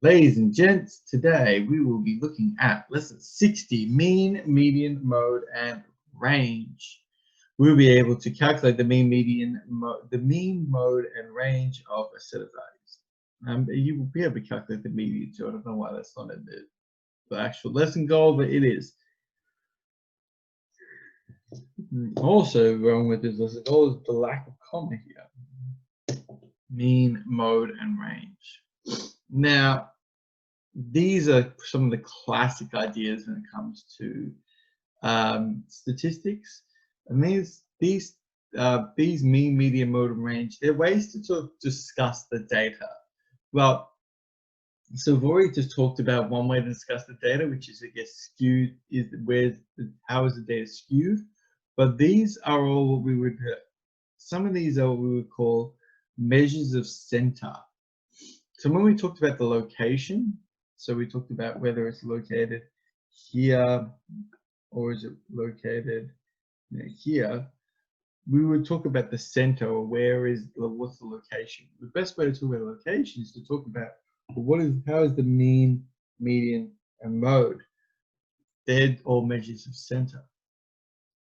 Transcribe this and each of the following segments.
Ladies and gents, today we will be looking at lesson 60, mean, median, mode, and range. We'll be able to calculate the mean, mode, and range of a set of values. You will be able to calculate the median too. I don't know why that's not in the actual lesson goal, but it is. Also wrong with this lesson goal is the lack of comma here. Mean, mode, and range. Now, these are some of the classic ideas when it comes to statistics, and these mean, median, mode, and range, they're ways to sort of discuss the data. Well, so we've already just talked about one way to discuss the data, which is, I guess, skewed. How is the data skewed? But these are all what we would. Some of these are what we would call measures of center. So when we talked about the location, so we talked about whether it's located here or is it located here, we would talk about the center, or what's the location. The best way to talk about location is to talk about how is the mean, median, and mode. They're all measures of center.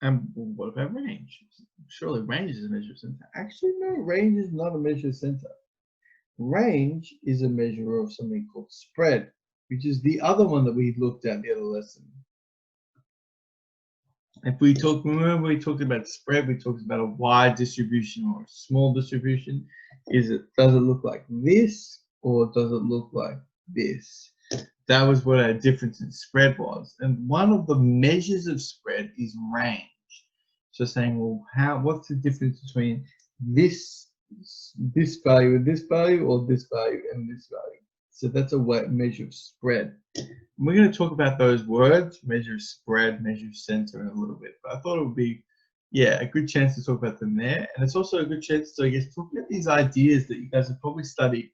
And what about range? Surely range is a measure of center. Actually, no, range is not a measure of center. Range is a measure of something called spread, which is the other one that we looked at the other lesson. Remember we talked about spread, we talked about a wide distribution or a small distribution. Does it look like this or does it look like this? That was what our difference in spread was. And one of the measures of spread is range. So saying, well, what's the difference between this value and this value, or this value and this value? So that's a measure of spread. And we're going to talk about those words, measure of spread, measure of center, in a little bit. But I thought it would be, a good chance to talk about them there. And it's also a good chance to, I guess, talk about these ideas that you guys have probably studied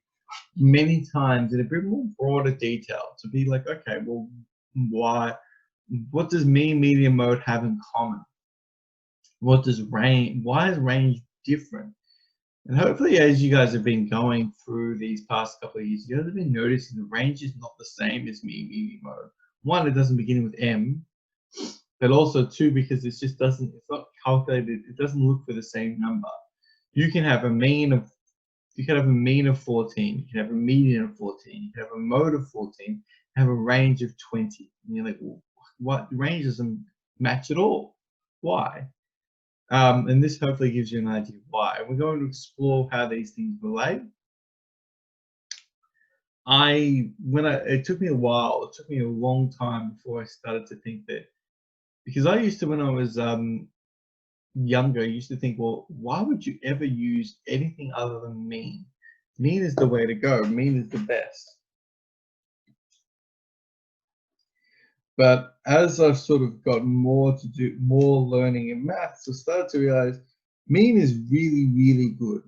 many times in a bit more broader detail, to be like, okay, well, what does mean, median, mode have in common? Why is range different? And hopefully, as you guys have been going through these past couple of years, you guys have been noticing the range is not the same as mean, median, mode. One, it doesn't begin with M, but also two, because it's not calculated, it doesn't look for the same number. You can have a mean of 14, you can have a median of 14, you can have a mode of 14, have a range of 20. And you're like, well, what? The range doesn't match at all. Why? And this hopefully gives you an idea why. We're going to explore how these things relate. It took me a while, it took me a long time before I started to think that, because I used to, when I was younger, I used to think, well, why would you ever use anything other than mean? Mean is the way to go. Mean is the best. But as I've sort of got more learning in maths, I started to realize mean is really, really good.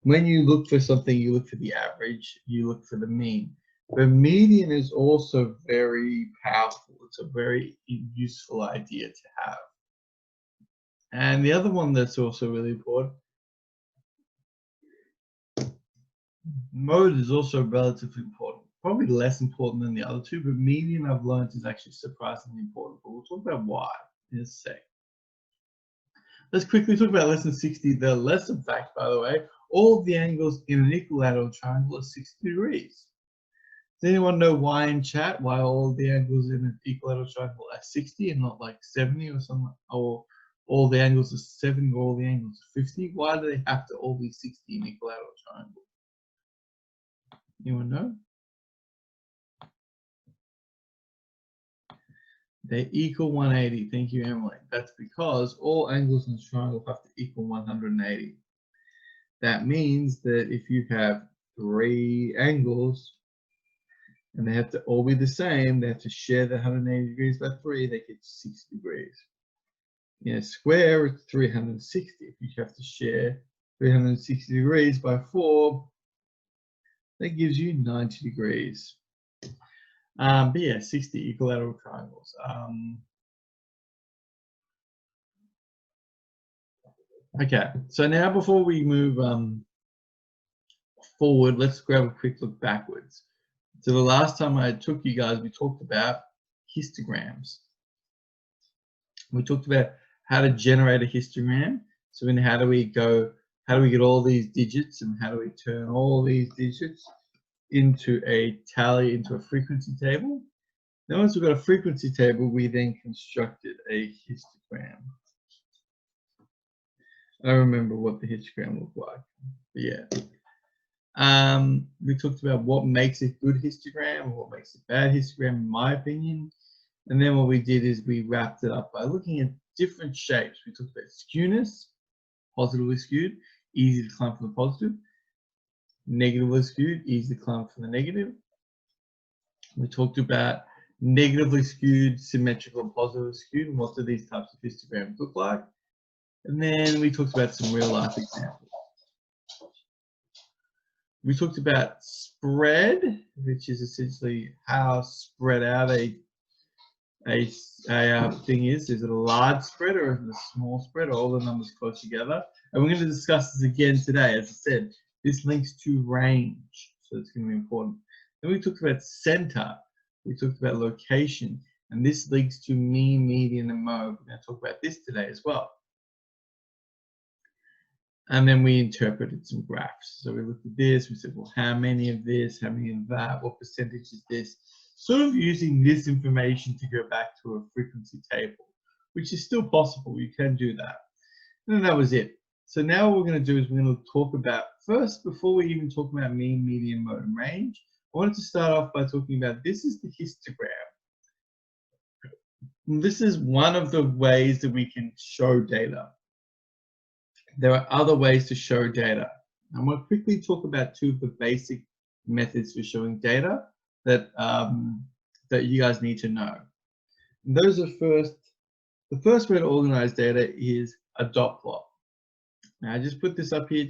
When you look for something, you look for the average, you look for the mean. But median is also very powerful. It's a very useful idea to have. And the other one that's also really important, mode is also relatively important. Probably less important than the other two, but median, I've learned, is actually surprisingly important. But we'll talk about why in a sec. Let's quickly talk about lesson 60. The lesson fact, by the way, all of the angles in an equilateral triangle are 60 degrees. Does anyone know why in chat? Why all of the angles in an equilateral triangle are 60 and not like 70 or something? Or all the angles are 70 or all the angles are 50? Why do they have to all be 60 in equilateral triangle? Anyone know? They equal 180. Thank you, Emily. That's because all angles in the triangle have to equal 180. That means that if you have 3 angles and they have to all be the same, they have to share the 180 degrees by 3, they get 60 degrees. In a square, it's 360. If you have to share 360 degrees by 4, that gives you 90 degrees. But yeah, 60 equilateral triangles. Okay, so now before we move forward, let's grab a quick look backwards. So the last time I took you guys, we talked about histograms. We talked about how to generate a histogram. So then how do we get all these digits, and how do we turn all these digits into a tally, into a frequency table? Then once we've got a frequency table, we then constructed a histogram. I don't remember what the histogram looked like, but yeah. We talked about what makes a good histogram, what makes a bad histogram, in my opinion. And then what we did is we wrapped it up by looking at different shapes. We talked about skewness, positively skewed, easy to climb from the positive. Negatively skewed, easy to climb from the negative. We talked about negatively skewed, symmetrical, and positively skewed, and what do these types of histograms look like. And then we talked about some real life examples. We talked about spread, which is essentially how spread out a thing is. Is it a large spread or is it a small spread, or all the numbers close together? And we're going to discuss this again today. As I said, this links to range, so it's going to be important. Then we talked about center. We talked about location, and this links to mean, median, and mode. We're going to talk about this today as well. And then we interpreted some graphs. So we looked at this, we said, well, how many of this, how many of that, what percentage is this? Sort of using this information to go back to a frequency table, which is still possible. You can do that. And then that was it. So now what we're going to do is we're going to talk about, first, before we even talk about mean, median, mode, and range, I wanted to start off by talking about, this is the histogram. And this is one of the ways that we can show data. There are other ways to show data. I'm going to quickly talk about two of the basic methods for showing data that you guys need to know. And those are the first way to organize data is a dot plot. Now I just put this up here,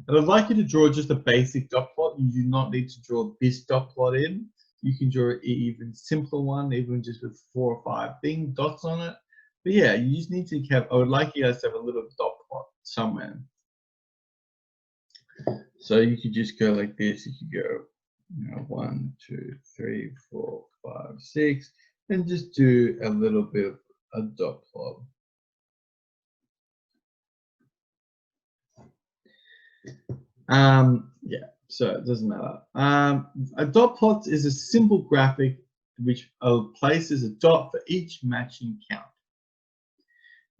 I would like you to draw just a basic dot plot. You do not need to draw this dot plot in. You can draw an even simpler one, even just with 4 or 5 dots on it. But yeah, you just need to have, I would like you guys to have a little dot plot somewhere. So you could just go like this. You could go, 1, 2, 3, 4, 5, 6, and just do a little bit of a dot plot. Yeah, so it doesn't matter. A dot plot is a simple graphic which places a dot for each matching count.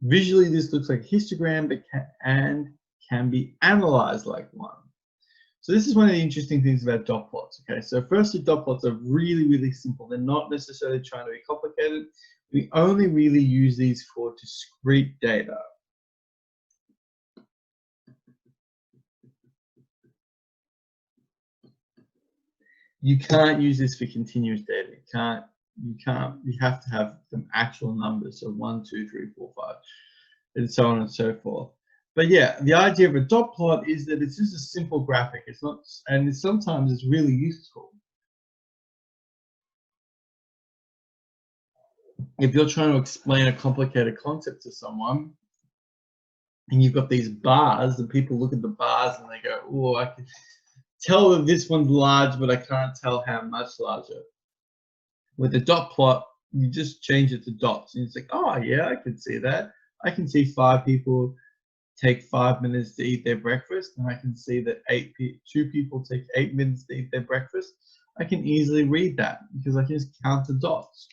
Visually, this looks like a histogram, but can be analyzed like one. So this is one of the interesting things about dot plots. Okay, so firstly, dot plots are really, really simple. They're not necessarily trying to be complicated. We only really use these for discrete data. You can't use this for continuous data. You have to have some actual numbers. So 1, 2, 3, 4, 5, and so on and so forth. But yeah, the idea of a dot plot is that it's just a simple graphic. It's not, and sometimes it's really useful. If you're trying to explain a complicated concept to someone, and you've got these bars, and people look at the bars and they go, oh, I can tell that this one's large, but I can't tell how much larger. With a dot plot, you just change it to dots, and it's like, oh yeah, I can see that. I can see 5 people take 5 minutes to eat their breakfast, and I can see that 2 people take 8 minutes to eat their breakfast. I can easily read that because I can just count the dots.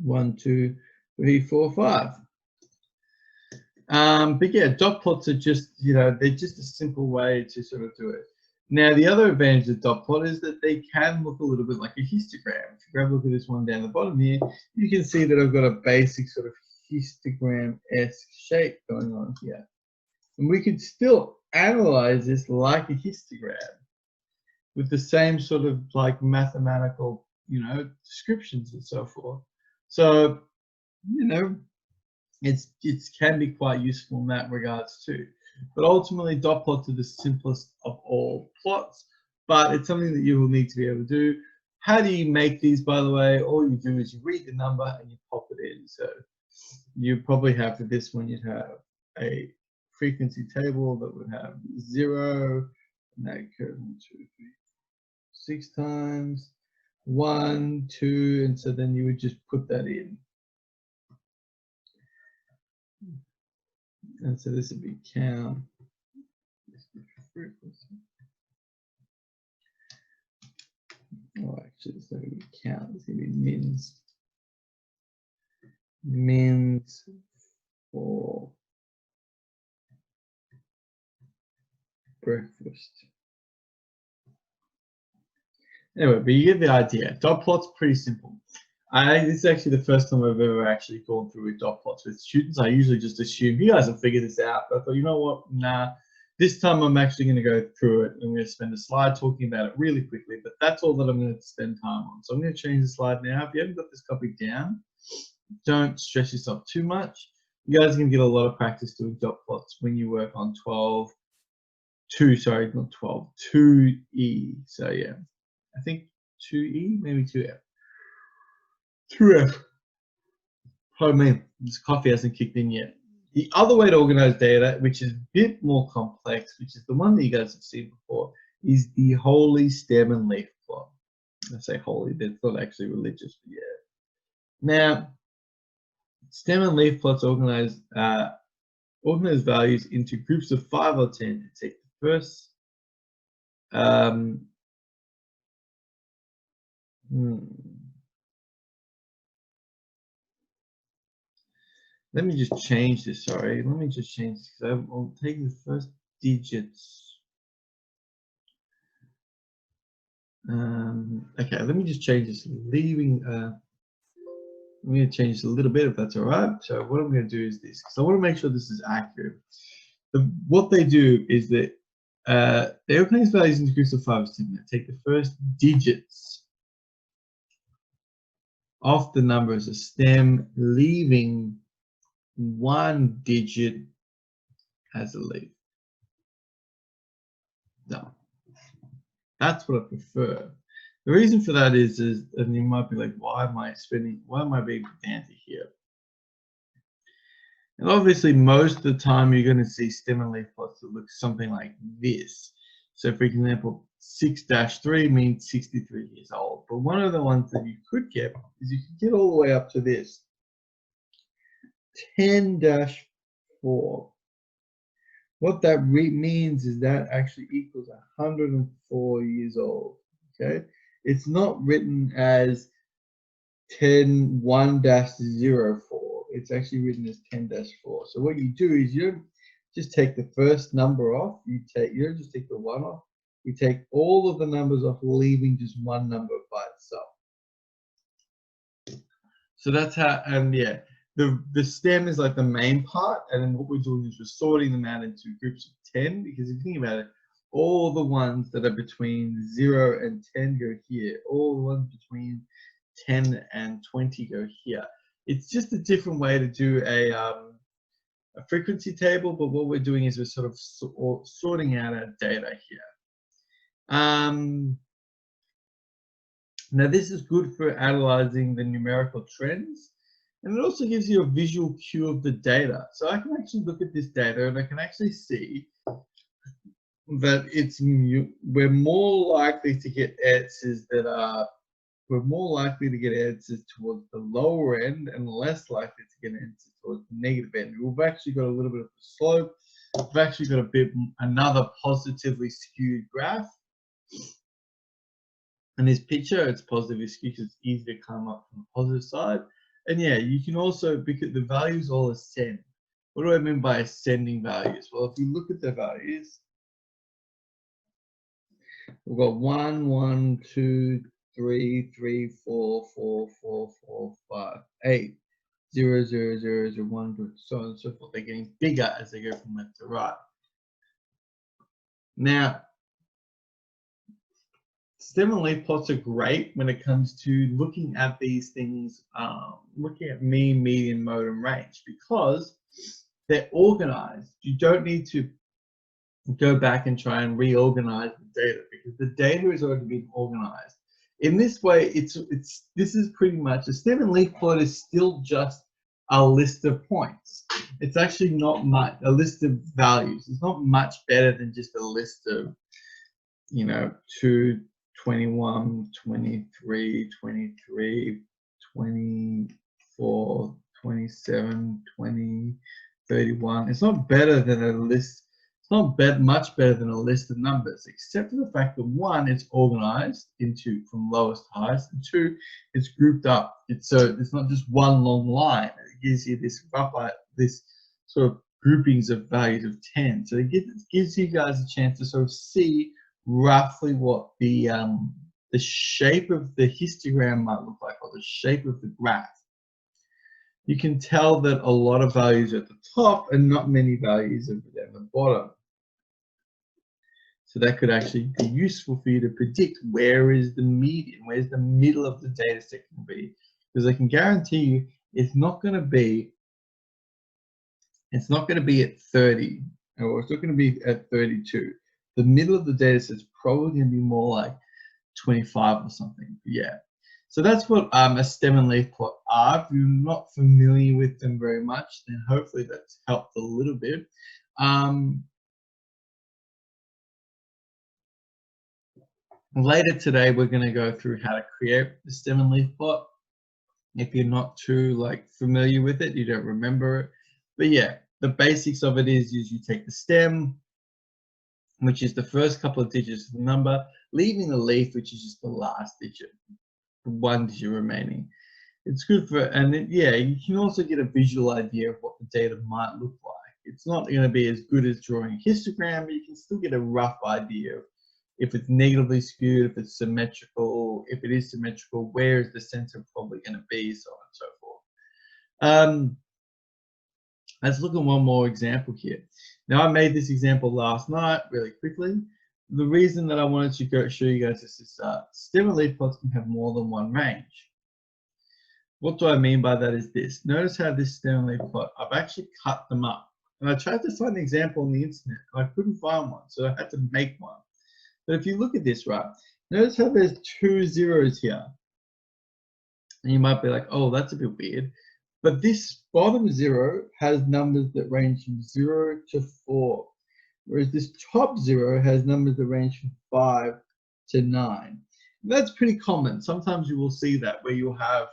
1, 2, 3, 4, 5. But yeah, dot plots are just, they're just a simple way to sort of do it. Now, the other advantage of dot plot is that they can look a little bit like a histogram. If you grab a look at this one down the bottom here, you can see that I've got a basic sort of histogram-esque shape going on here. And we could still analyze this like a histogram with the same sort of like mathematical, descriptions and so forth. So, it can be quite useful in that regards too. But ultimately, dot plots are the simplest of all plots, but it's something that you will need to be able to do. How do you make these, by the way? All you do is you read the number and you pop it in. So you probably have, for this one, you'd have a frequency table that would have 0, And that occurs 1, 2, 3, 6 times 1, 2, and so then you would just put that in. And so this would be count. Oh, actually, it's not going to be count. It's going to be mins. Mins for breakfast. Anyway, but you get the idea. Dot plot's pretty simple. This is actually the first time I've ever actually gone through with dot plots with students. I usually just assume you guys will figure this out, but I thought, you know what, nah. This time I'm actually going to go through it. I'm going to spend a slide talking about it really quickly, but that's all that I'm going to spend time on. So I'm going to change the slide now. If you haven't got this copied down, don't stress yourself too much. You guys can get a lot of practice doing dot plots when you work on 2E. So yeah, I think 2E, maybe 2F. 2F. Pardon me, this coffee hasn't kicked in yet. The other way to organize data, which is a bit more complex, which is the one that you guys have seen before, is the holy stem and leaf plot. I say holy, that's not actually religious, but yeah. Now, stem and leaf plots organize values into groups of 5 or 10 to take the first. Let me just change this, sorry. Let me just change this because I'll take the first digits. Okay, let me just change this, leaving, I'm going to change this a little bit if that's all right. So what I'm going to do is this, because I want to make sure this is accurate. What they do is that they organize values into groups of 5 or 10. They take the first digits of the number as a stem, leaving 1 digit as a leaf. No. That's what I prefer. The reason for that is, and you might be like, why am I being pedantic here? And obviously, most of the time, you're going to see stem and leaf plots that look something like this. So, for example, 6-3 means 63 years old. But one of the ones that you could get is you could get all the way up to this, 10-4. What that means is that actually equals 104 years old. Okay, it's not written as 10-1-04. It's actually written as 10-4. So what you do is you don't just take the first number off. You don't just take the 1 off. You take all of the numbers off, leaving just one number by itself. So that's how, and yeah. The stem is like the main part, and then what we're doing is we're sorting them out into groups of 10, because if you think about it, all the ones that are between 0 and 10 go here. All the ones between 10 and 20 go here. It's just a different way to do a frequency table, but what we're doing is we're sort of sorting out our data here. Now this is good for analyzing the numerical trends. And it also gives you a visual cue of the data. So I can actually look at this data and I can actually see that we're more likely to get answers towards the lower end and less likely to get answers towards the negative end. We've actually got a little bit of a slope. We've actually got another positively skewed graph. In this picture, it's positively skewed because it's easy to come up from the positive side. And yeah, you can also, because the values all ascend. What do I mean by ascending values? Well, if you look at the values, we've got 1, 1, 2, 3, 3, 4, 4, 4, 4, 5, 8, 0, 0, 0, 0, 1, so on and so forth. They're getting bigger as they go from left to right. Now, stem and leaf plots are great when it comes to looking at these things, looking at mean, median, mode, and range, because they're organized. You don't need to go back and try and reorganize the data, because the data has already been organized. In this way, this is pretty much, a stem and leaf plot is still just a list of points. It's actually not much, a list of values. It's not much better than just a list of you know, 2, 21, 23, 23, 24, 27, 20, 31. It's not better than a list. It's not much better than a list of numbers, except for the fact that one, it's organized into from lowest to highest, and two, it's grouped up. So it's not just one long line. It gives you this rough, this sort of groupings of values of 10. So it gives you guys a chance to sort of see roughly what the shape of the histogram might look like, or the shape of the graph. You can tell that a lot of values are at the top and not many values are at the bottom. So that could actually be useful for you to predict where is the median, where's the middle of the data set going to be. Because I can guarantee you it's not going to be at 30, or it's not going to be at 32. The middle of the data set is probably going to be more like 25 or something. Yeah. So that's what a stem and leaf plot are. If you're not familiar with them very much, then hopefully that's helped a little bit. Later today, we're going to go through how to create the stem and leaf plot. If you're not too familiar with it, you don't remember it. But yeah, the basics of it is you take the stem, which is the first couple of digits of the number, leaving the leaf, which is just the last digit, the one digit remaining. It's good for, and yeah, you can also get a visual idea of what the data might look like. It's not going to be as good as drawing a histogram, but you can still get a rough idea of if it's negatively skewed, if it's symmetrical, if it is symmetrical, where is the center probably going to be, so on and so forth. Let's look at one more example here. Now, I made this example last night really quickly. The reason that I wanted to show you guys this is stem and leaf plots can have more than one range. What do I mean by that is this. Notice how this stem and leaf plot, I've actually cut them up. And I tried to find an example on the internet, and I couldn't find one, so I had to make one. But if you look at this, right, notice how there's 2 zeros here. And you might be like, oh, that's a bit weird. But this bottom 0 has numbers that range from 0 to 4. Whereas this top 0 has numbers that range from 5 to 9. And that's pretty common. Sometimes you will see that where you'll have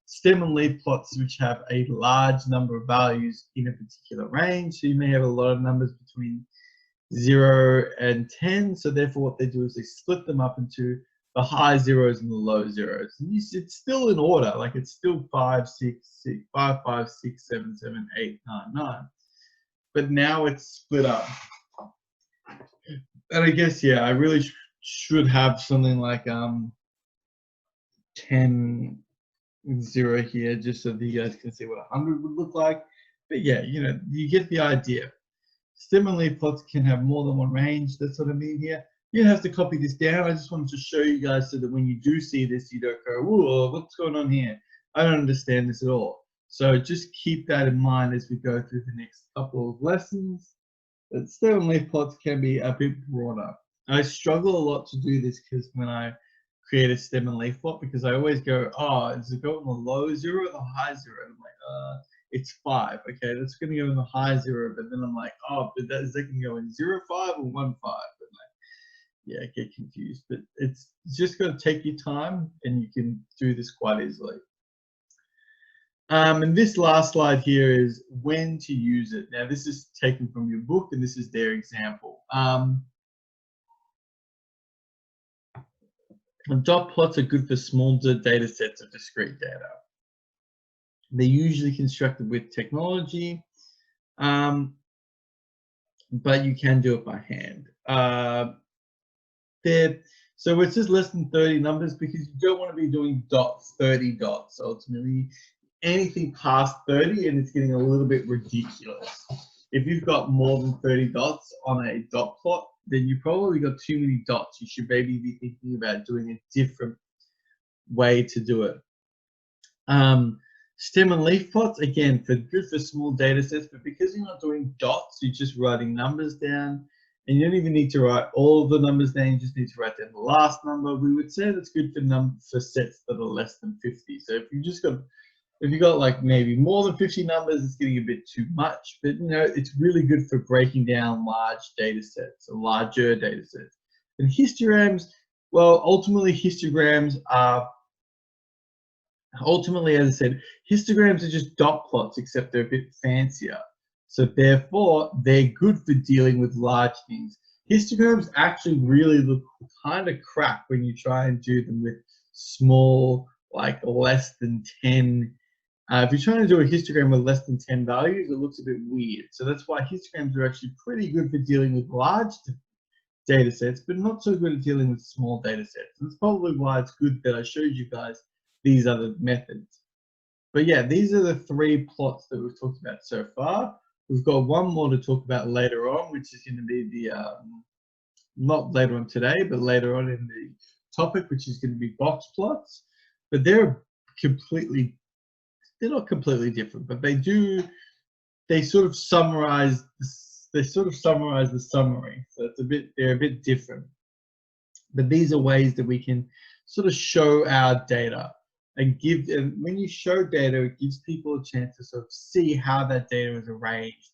stem and leaf plots which have a large number of values in a particular range. So you may have a lot of numbers between 0 and 10. So therefore what they do is they split them up into the high zeros and the low zeros. And it's still in order, like it's still 5, 6, 6, 5, 5, 6, 7, 7, 8, 9, 9. But now it's split up. And I guess, yeah, I really should have something like 10, 0 here, just so that you guys can see what 100 would look like. But yeah, you know, you get the idea. Stem and leaf plots can have more than one range. That's what I mean here. You don't have to copy this down. I just wanted to show you guys so that when you do see this, you don't go, whoa, what's going on here? I don't understand this at all. So just keep that in mind as we go through the next couple of lessons. But stem and leaf plots can be a bit broader. I struggle a lot to do this because when I create a stem and leaf plot, because I always go, oh, does it go on the low 0 or the high 0? And I'm like, it's 5. Okay, that's going to go in the high 0. But then I'm like, oh, but is that going to go in 0, 5 or 1, 5? But like, yeah, I get confused. But it's just going to take you time, and you can do this quite easily. And this last slide here is when to use it. Now, this is taken from your book, and this is their example. Dot plots are good for small data sets of discrete data. They're usually constructed with technology, but you can do it by hand. So it's just less than 30 numbers because you don't want to be doing dots, 30 dots. Ultimately, anything past 30 and it's getting a little bit ridiculous. If you've got more than 30 dots on a dot plot, then you probably got too many dots. You should maybe be thinking about doing a different way to do it. Stem and leaf plots, again, good for small data sets, but because you're not doing dots, you're just writing numbers down, and you don't even need to write all of the numbers down, you just need to write down the last number. We would say that's good for sets that are less than 50. So if you got like maybe more than 50 numbers, it's getting a bit too much, but you know, it's really good for breaking down large data sets or larger data sets. And histograms, well, ultimately histograms are, as I said, histograms are just dot plots, except they're a bit fancier. So therefore, they're good for dealing with large things. Histograms actually really look kind of crap when you try and do them with small, like less than 10. If you're trying to do a histogram with less than 10 values, it looks a bit weird. So that's why histograms are actually pretty good for dealing with large data sets, but not so good at dealing with small data sets. And that's probably why it's good that I showed you guys these other methods. But yeah, these are the 3 plots that we've talked about so far. We've got one more to talk about later on, which is going to be the, not later on today, but later on in the topic, which is going to be box plots. But they're not completely different, but they sort of summarize the summary. So they're a bit different. But these are ways that we can sort of show our data and when you show data, it gives people a chance to sort of see how that data is arranged,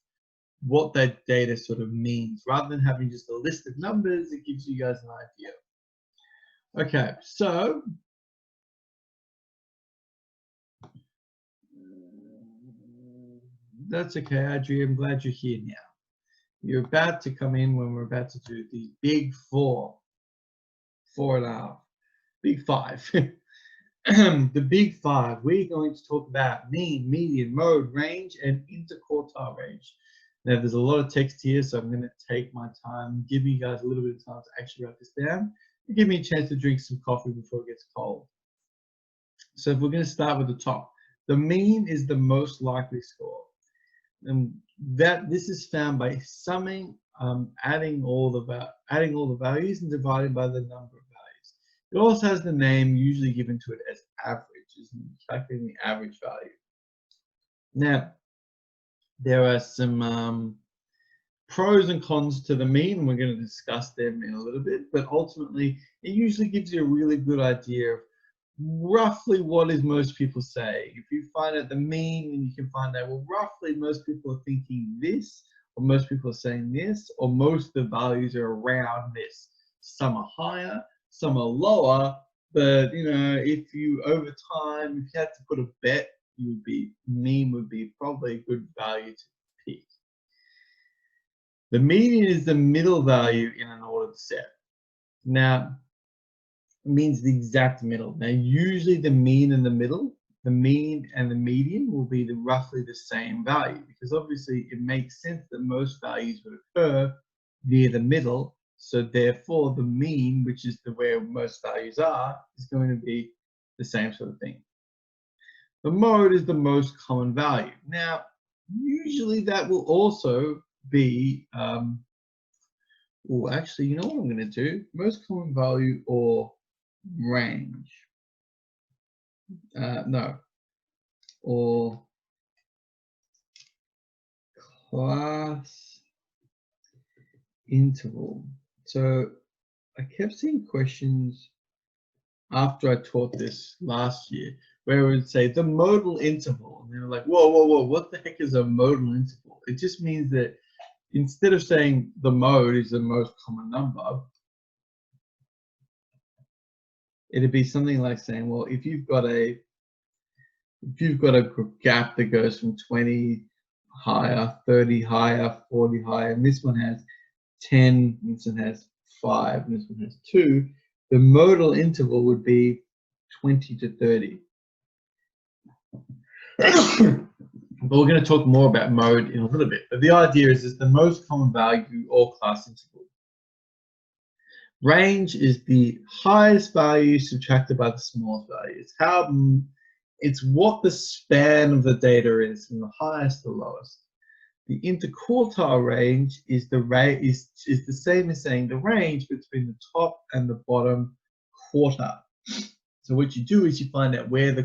what that data sort of means. Rather than having just a list of numbers, it gives you guys an idea. Okay, so that's okay, Adri. I'm glad you're here now. You're about to come in when we're about to do the big 4, 4.5, big 5. The big 5, we're going to talk about mean, median, mode, range, and interquartile range. Now, there's a lot of text here, so I'm going to take my time, give you guys a little bit of time to actually write this down, and give me a chance to drink some coffee before it gets cold. So if we're going to start with the top, the mean is the most likely score. And this is found by summing, adding all the values and dividing by the number of values. It also has the name usually given to it as average, is calculating the average value. Now, there are some pros and cons to the mean, and we're going to discuss them in a little bit, but ultimately it usually gives you a really good idea of roughly what is most people saying. If you find out the mean, and you can find out, well, roughly most people are thinking this, or most people are saying this, or most of the values are around this. Some are higher, some are lower, but you know, if you over time, if you had to put a bet, mean would be probably a good value to pick. The median is the middle value in an ordered set. Now, it means the exact middle. Now, usually the mean and the median will be roughly the same value, because obviously it makes sense that most values would occur near the middle. So therefore, the mean, which is where most values are, is going to be the same sort of thing. The mode is the most common value. Now, usually that will also be, well, actually, you know what I'm going to do? Most common value or range. No. Or class interval. So I kept seeing questions after I taught this last year where it would say the modal interval. And they were like, whoa, whoa, whoa, what the heck is a modal interval? It just means that instead of saying the mode is the most common number, it'd be something like saying, well, if you've got a gap that goes from 20 higher, 30 higher, 40 higher, and this one has 10, this one has 5, and this one has 2, the modal interval would be 20 to 30. But we're going to talk more about mode in a little bit. But the idea is the most common value or class interval. Range is the highest value subtracted by the smallest value. It's what the span of the data is from the highest to the lowest. The interquartile range is the same as saying the range between the top and the bottom quarter. So what you do is you find out where the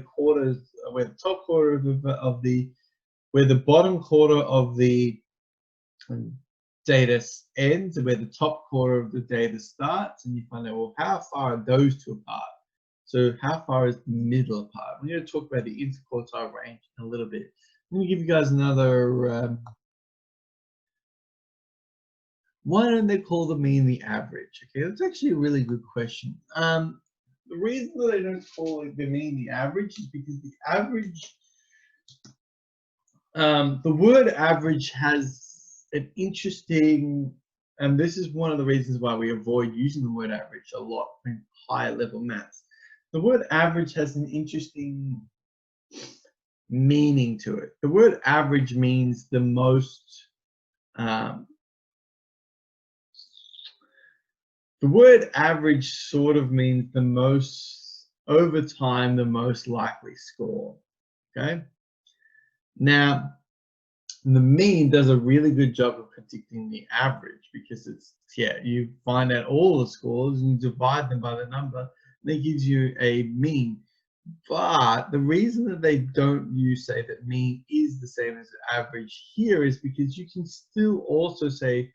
top quarter where the bottom quarter of the data ends and where the top quarter of the data starts, and you find out, well, how far are those two apart? So how far is the middle apart? We're going to talk about the interquartile range in a little bit. I'm going to give you guys another Why don't they call the mean the average? Okay, that's actually a really good question. The reason that they don't call it the mean the average is because the average, the word average has an interesting, and this is one of the reasons why we avoid using the word average a lot in higher level maths. The word average has an interesting meaning to it. The word average means the most, um, the word average sort of means the most, over time, the most likely score. Okay. Now, the mean does a really good job of predicting the average because it's, yeah, you find out all the scores and you divide them by the number, and it gives you a mean. But the reason that they don't say that mean is the same as average here is because you can still also say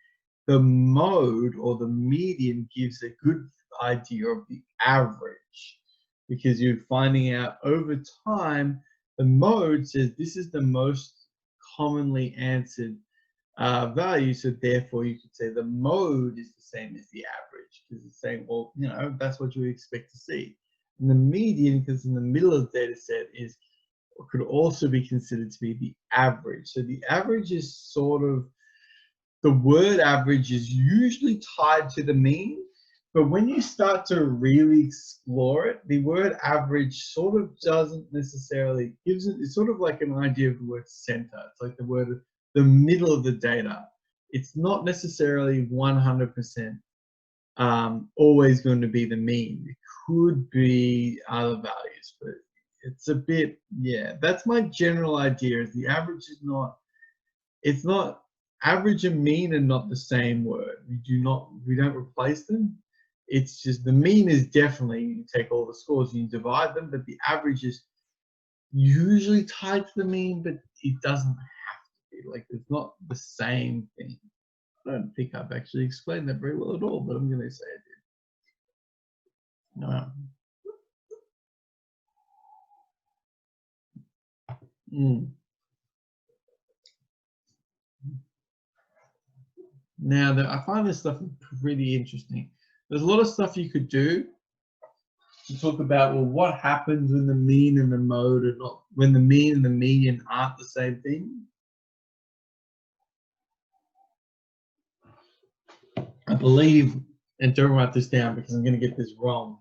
the mode or the median gives a good idea of the average because you're finding out over time. The mode says this is the most commonly answered value, so therefore you could say the mode is the same as the average because it's saying, well, you know, that's what you would expect to see. And the median, because in the middle of the data set, is could also be considered to be the average. So the average is sort of, the word average is usually tied to the mean, but when you start to really explore it, the word average sort of doesn't necessarily, gives it, it's sort of like an idea of the word center. It's like the word, the middle of the data. It's not necessarily 100% always going to be the mean. It could be other values, but it's a bit, yeah, that's my general idea is the average is not, it's not, average and mean are not the same word. We don't replace them. It's just the mean is definitely, you take all the scores and you divide them, but the average is usually tied to the mean, but it doesn't have to be. Like, it's not the same thing. I don't think I've actually explained that very well at all, but I'm going to say I did. No. Now, I find this stuff pretty interesting. There's a lot of stuff you could do to talk about, well, what happens when the mean and the mode are not, when the mean and the median aren't the same thing. I believe, and don't write this down because I'm going to get this wrong,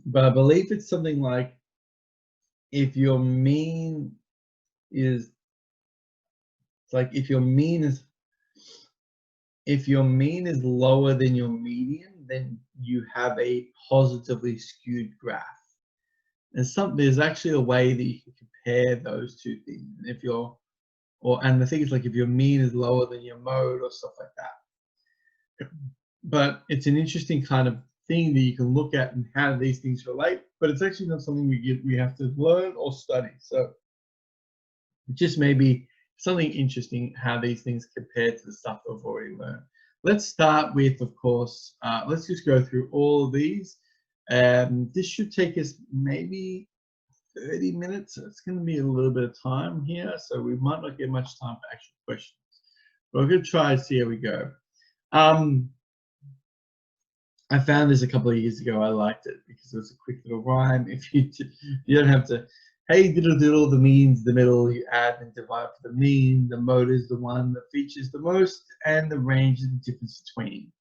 but I believe it's something like if your mean is, it's like if your mean is lower than your median, then you have a positively skewed graph. And there's actually a way that you can compare those two things. If you're, and the thing is, like, if your mean is lower than your mode or stuff like that. But it's an interesting kind of thing that you can look at and how these things relate. But it's actually not something we have to learn or study. So it just maybe something interesting how these things compare to the stuff we've already learned. Let's start with, of course, let's just go through all of these. This should take us maybe 30 minutes. So it's going to be a little bit of time here, so we might not get much time for actual questions. But I'm going to try and see how we go. I found this a couple of years ago. I liked it because it was a quick little rhyme. If you don't have to, hey diddle diddle, the mean's the middle, you add and divide for the mean, the mode is the one that features the most, and the range is the difference between.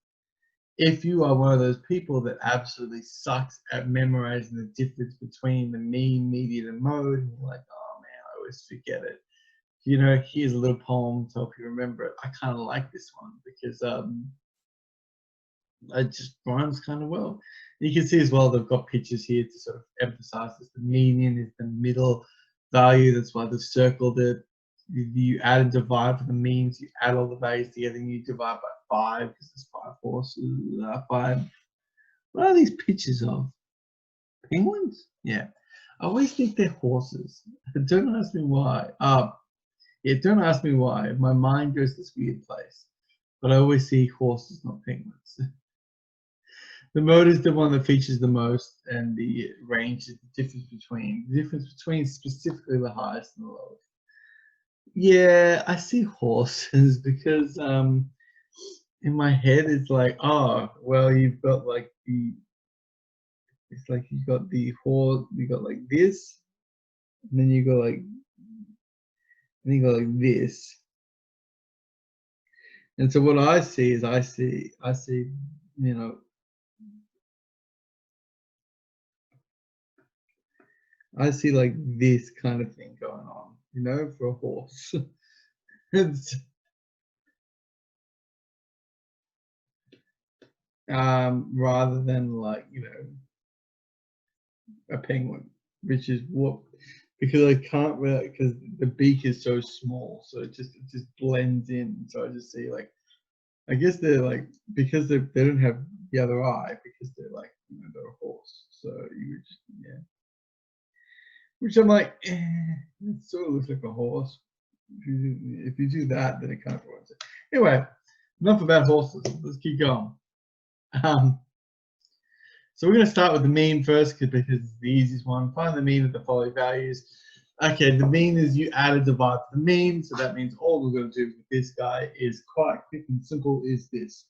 If you are one of those people that absolutely sucks at memorizing the difference between the mean, median, and mode, and you're like, oh man, I always forget it. You know, here's a little poem to help you remember it. I kind of like this one because it just rhymes kind of well. You can see as well they've got pictures here to sort of emphasize this. The median is the middle value. That's why they've circled it. You add and divide for the means. You add all the values together and you divide by 5 because there's 5 horses. 5. What are these pictures of? Penguins? Yeah. I always think they're horses. Don't ask me why. Yeah, don't ask me why. My mind goes this weird place. But I always see horses, not penguins. The mode is the one that features the most, and the range is the difference between. The difference between specifically the highest and the lowest. Yeah, I see horses because in my head, it's like, oh, well, you've got like it's like you got the horse, you got like this, and then you go like, and you go like this. And so what I see is I see, you know, I see like this kind of thing going on, you know, for a horse. It's, rather than like, you know, a penguin, which is what, because I can't really, because the beak is so small, so it just blends in. So I just see like, I guess they're like, because they don't have the other eye, because they're like, you know, they're a horse. So you would just, yeah. Which I'm like, it sort of looks like a horse. If you do that, then it kind of ruins it. Anyway, enough about horses. Let's keep going. So we're going to start with the mean first because it's the easiest one. Find the mean of the following values. Okay, the mean is you add and divide the mean. So that means all we're going to do with this guy is quite quick and simple is this.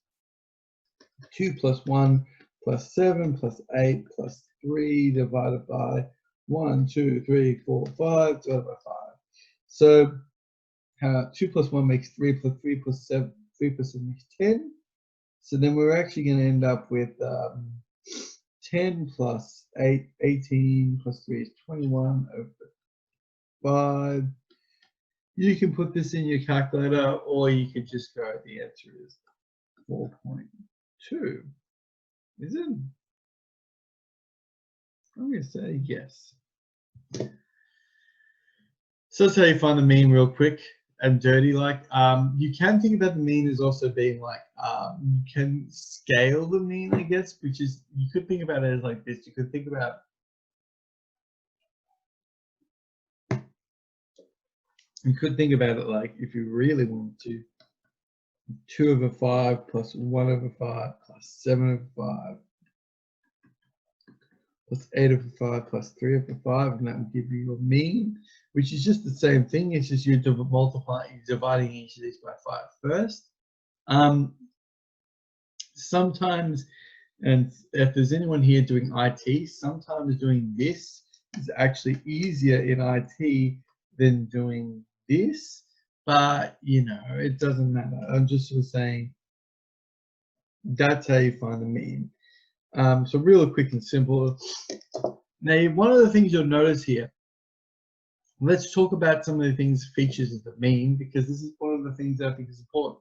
2 plus 1 plus 7 plus 8 plus 3 divided by 1, 2, 3, 4, 5 divided by 5. So 2 plus 1 makes 3 plus 3 plus 7, 3 plus 7 makes 10. So then we're actually going to end up with 10 plus 8, 18 plus 3 is 21 over 5. You can put this in your calculator or you could just go, the answer is 4.2. Is it? I'm going to say yes. So that's how you find the mean real quick and dirty. Like you can think about the mean as also being like you can scale the mean, I guess, which is you could think about it as like this. You could think about it like if you really wanted to, 2 over 5 plus 1 over 5 plus 7 over 5 plus 8 over 5 plus 3 over 5, and that will give you your mean, which is just the same thing. It's just you're dividing each of these by 5 first. Sometimes, and if there's anyone here doing IT, sometimes doing this is actually easier in IT than doing this, but you know, it doesn't matter. I'm just sort of saying that's how you find the mean. So real quick and simple. Now, one of the things you'll notice here, let's talk about some of the things, features of the mean, because this is one of the things that I think is important.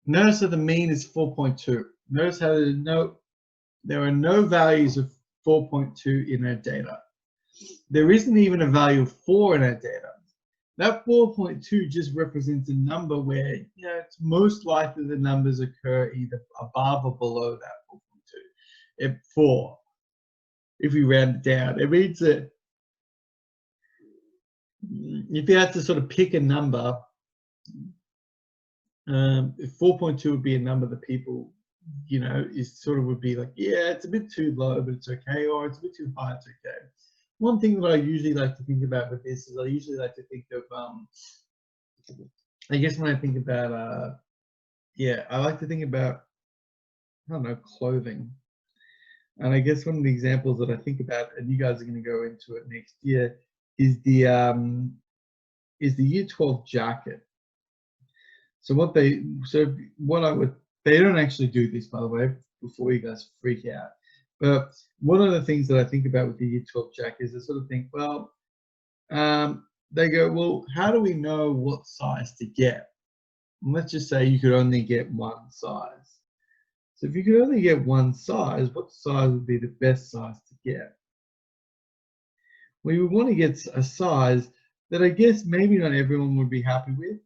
Notice that the mean is 4.2. Notice how there are no values of 4.2 in our data. There isn't even a value of 4 in our data. That 4.2 just represents a number where, you know, it's most likely the numbers occur either above or below that 4.2. At 4, if we round it down, it means that if you had to sort of pick a number, 4.2 would be a number that people, you know, is sort of would be like, yeah, it's a bit too low, but it's okay, or it's a bit too high, it's okay. One thing that I usually like to think about with this is I usually like to think of, I guess when I think about, yeah, I like to think about, I don't know, clothing. And I guess one of the examples that I think about, and you guys are going to go into it next year, is the Year 12 jacket. So they don't actually do this, by the way, before you guys freak out. But one of the things that I think about with the Year 12 jacket is I sort of think, well, they go, well, how do we know what size to get? And let's just say you could only get one size. So if you could only get one size, what size would be the best size to get? We would want to get a size that I guess maybe not everyone would be happy with,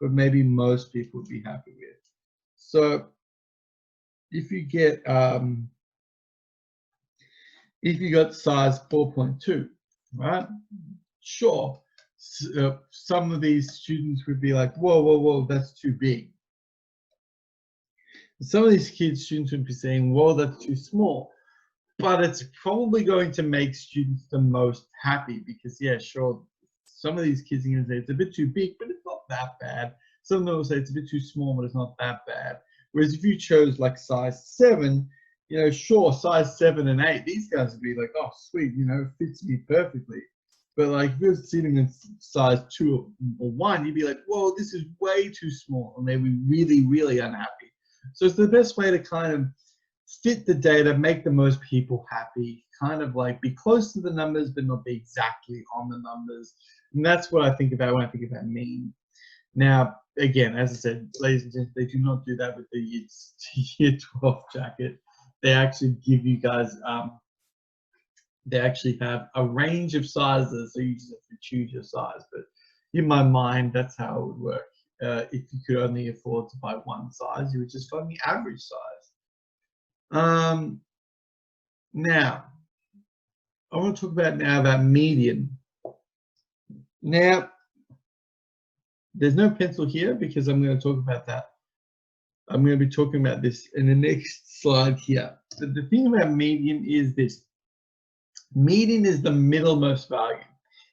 but maybe most people would be happy with. So if you get if you got size 4.2, right? Sure, some of these students would be like, whoa, whoa, whoa, that's too big. Some of these students would be saying, whoa, that's too small. But it's probably going to make students the most happy because, yeah, sure, some of these kids are going to say it's a bit too big, but it's not that bad. Some of them will say it's a bit too small, but it's not that bad. Whereas if you chose like size 7, you know, sure, size 7 and 8, these guys would be like, oh, sweet, you know, it fits me perfectly. But like if you're sitting in size 2 or 1, you'd be like, whoa, this is way too small, and they'd be really, really unhappy. So it's the best way to kind of fit the data, make the most people happy, kind of like be close to the numbers, but not be exactly on the numbers. And that's what I think about when I think about mean. Now, again, as I said, ladies and gents, they do not do that with the year 12 jacket. They actually give you guys, they actually have a range of sizes, so you just have to choose your size. But in my mind, that's how it would work. If you could only afford to buy one size, you would just find the average size. Now, I want to talk about median. Now, there's no pencil here because I'm going to talk about that. I'm going to be talking about this in the next slide here. But the thing about median is this. Median is the middlemost value.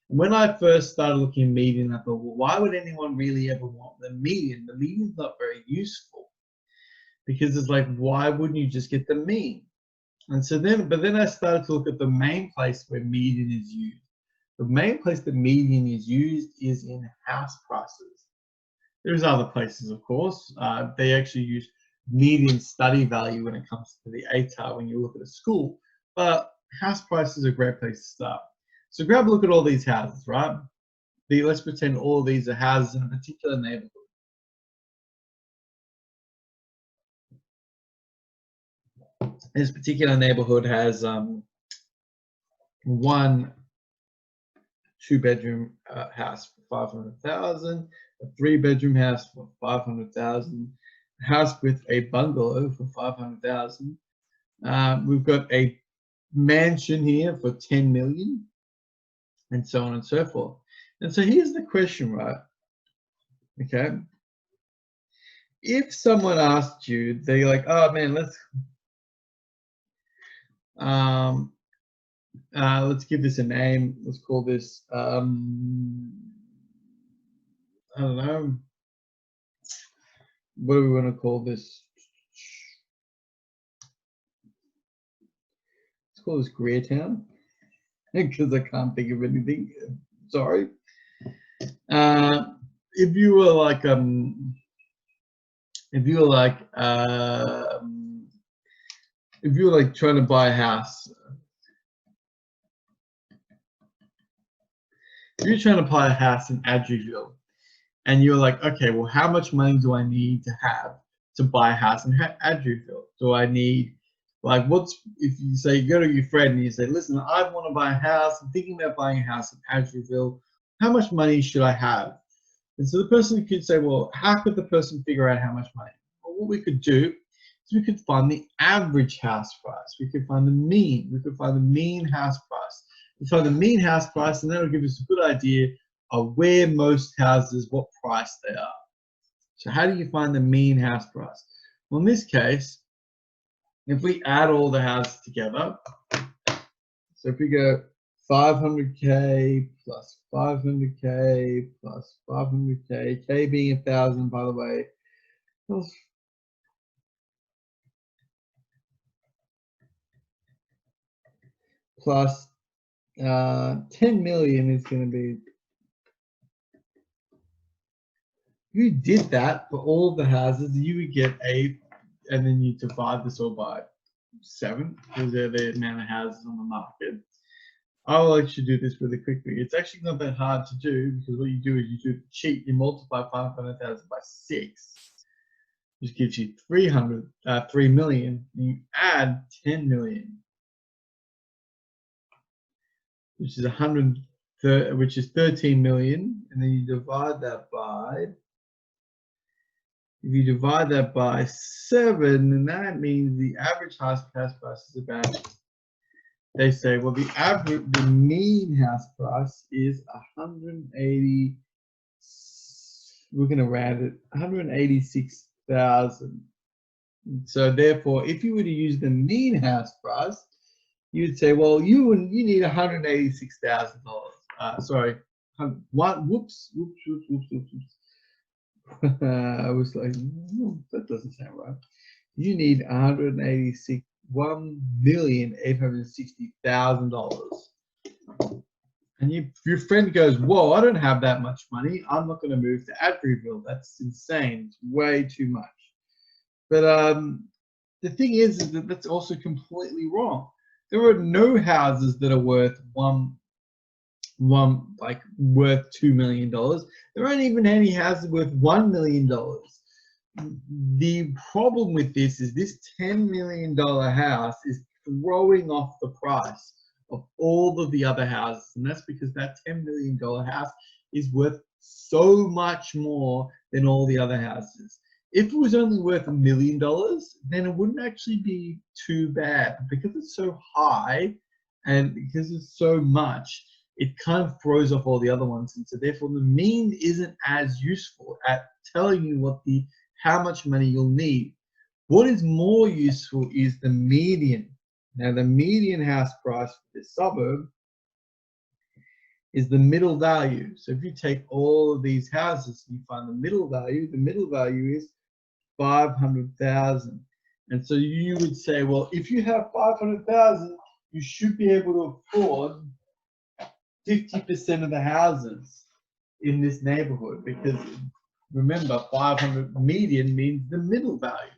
When I first started looking at median, I thought, well, why would anyone really ever want the median? The median is not very useful because it's like, why wouldn't you just get the mean? And so then I started to look at the main place where median is used. The main place that median is used is in house prices. There's other places, of course. They actually use median study value when it comes to the ATAR when you look at a school. But house price is a great place to start. So grab a look at all these houses, right? Let's pretend all of these are houses in a particular neighborhood. This particular neighborhood has one 2-bedroom house for 500,000, a 3-bedroom house for 500,000, a house with a bungalow for 500,000. We've got a mansion here for 10 million, and so on and so forth. And so here's the question, right? Okay. If someone asked you, they're like, oh man, let's give this a name. Let's call this, I don't know. What do we want to call this? Let's call this Greertown because I can't think of anything. Sorry. If you were like trying to buy a house, if you're trying to buy a house in Adrieville, and you're like, okay, well, how much money do I need to have to buy a house in Adrieville? Do I need, like, if you say, you go to your friend and you say, listen, I want to buy a house, I'm thinking about buying a house in Adrieville, how much money should I have? And so the person could say, well, how could the person figure out how much money? Well, what we could do is we could find the average house price. We could find the mean. We could find the mean house price. We find the mean house price, and that'll give us a good idea of where most houses, what price they are. So how do you find the mean house price? Well, in this case, if we add all the houses together, so if we go 500K plus 500K plus 500K, K being 1,000, by the way, plus 10 million is going to be, if you did that for all of the houses, you would get 8, and then you divide this all by 7, because they're the amount of houses on the market. I will actually do this really quickly. It's actually not that hard to do, because what you do is you do cheat, you multiply 500,000 by 6, which gives you 3 million, and you add 10 million, which is 13 million, and then you divide that by, if you divide that by 7, then that means the average house price is about, they say, well, the mean house price is 180, we're going to round it, 186,000. So therefore, if you were to use the mean house price, you'd say, well, you need $186,000. Sorry, whoops. I was like, that doesn't sound right. You need $1,860,000. And your friend goes, whoa, I don't have that much money. I'm not going to move to Adburyville. That's insane. It's way too much. But the thing is that that's also completely wrong. There are no houses that are worth worth $2 million. There aren't even any houses worth $1 million. The problem with this is this $10 million house is throwing off the price of all of the other houses, and that's because that $10 million house is worth so much more than all the other houses. If it was only worth $1 million, then it wouldn't actually be too bad. But because it's so high and because it's so much, it kind of throws off all the other ones, and so therefore the mean isn't as useful at telling you how much money you'll need. What is more useful is the median. Now, the median house price for this suburb is the middle value. So if you take all of these houses and you find the middle value is 500,000. And so you would say, well, if you have 500,000, you should be able to afford 50% of the houses in this neighborhood, because remember, 500 median means the middle value.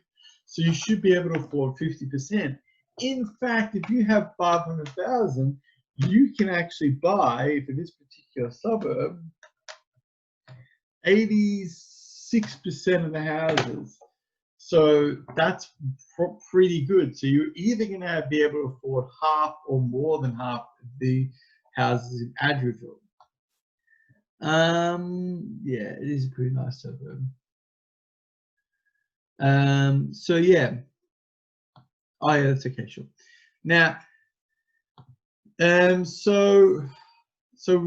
So you should be able to afford 50%. In fact, if you have 500,000, you can actually buy, for this particular suburb, 86% of the houses. So that's pretty good. So you're either going to be able to afford half or more than half of the houses in Adburyville. Yeah, it is a pretty nice suburb. So yeah. Oh yeah, that's okay, sure. Now, so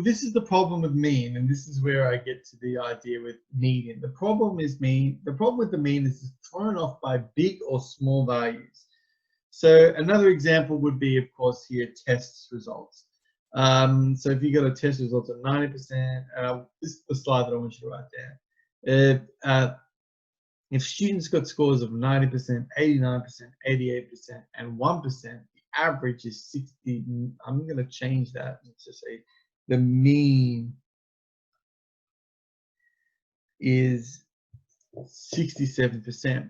this is the problem with mean, and this is where I get to the idea with median. The problem with the mean is it's thrown off by big or small values. So another example would be, of course, here test results. So if you got a test result of 90%, this is the slide that I want you to write down. If students got scores of 90%, 89%, 88%, and 1%, the average is 60. I'm going to change that to say the mean is 67%.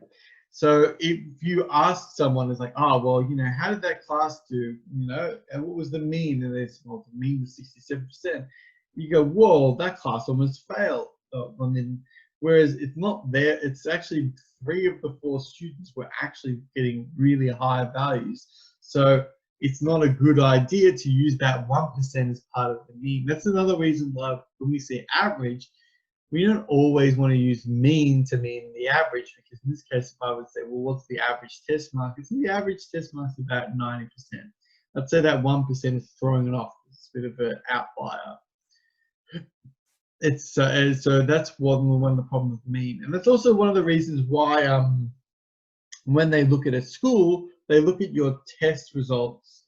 So if you ask someone, it's like, oh, well, how did that class do? And what was the mean? And they say, well, the mean was 67%. You go, whoa, that class almost failed. Whereas it's not there. It's actually 3 of the 4 students were actually getting really high values. So it's not a good idea to use that 1% as part of the mean. That's another reason why when we say average, we don't always want to use mean to mean the average, because in this case, if I would say, well, what's the average test mark? It's the average test mark is about 90%. I'd say that 1% is throwing it off. It's a bit of an outlier. It's so that's one of the problems with mean, and that's also one of the reasons why when they look at a school, they look at your test results.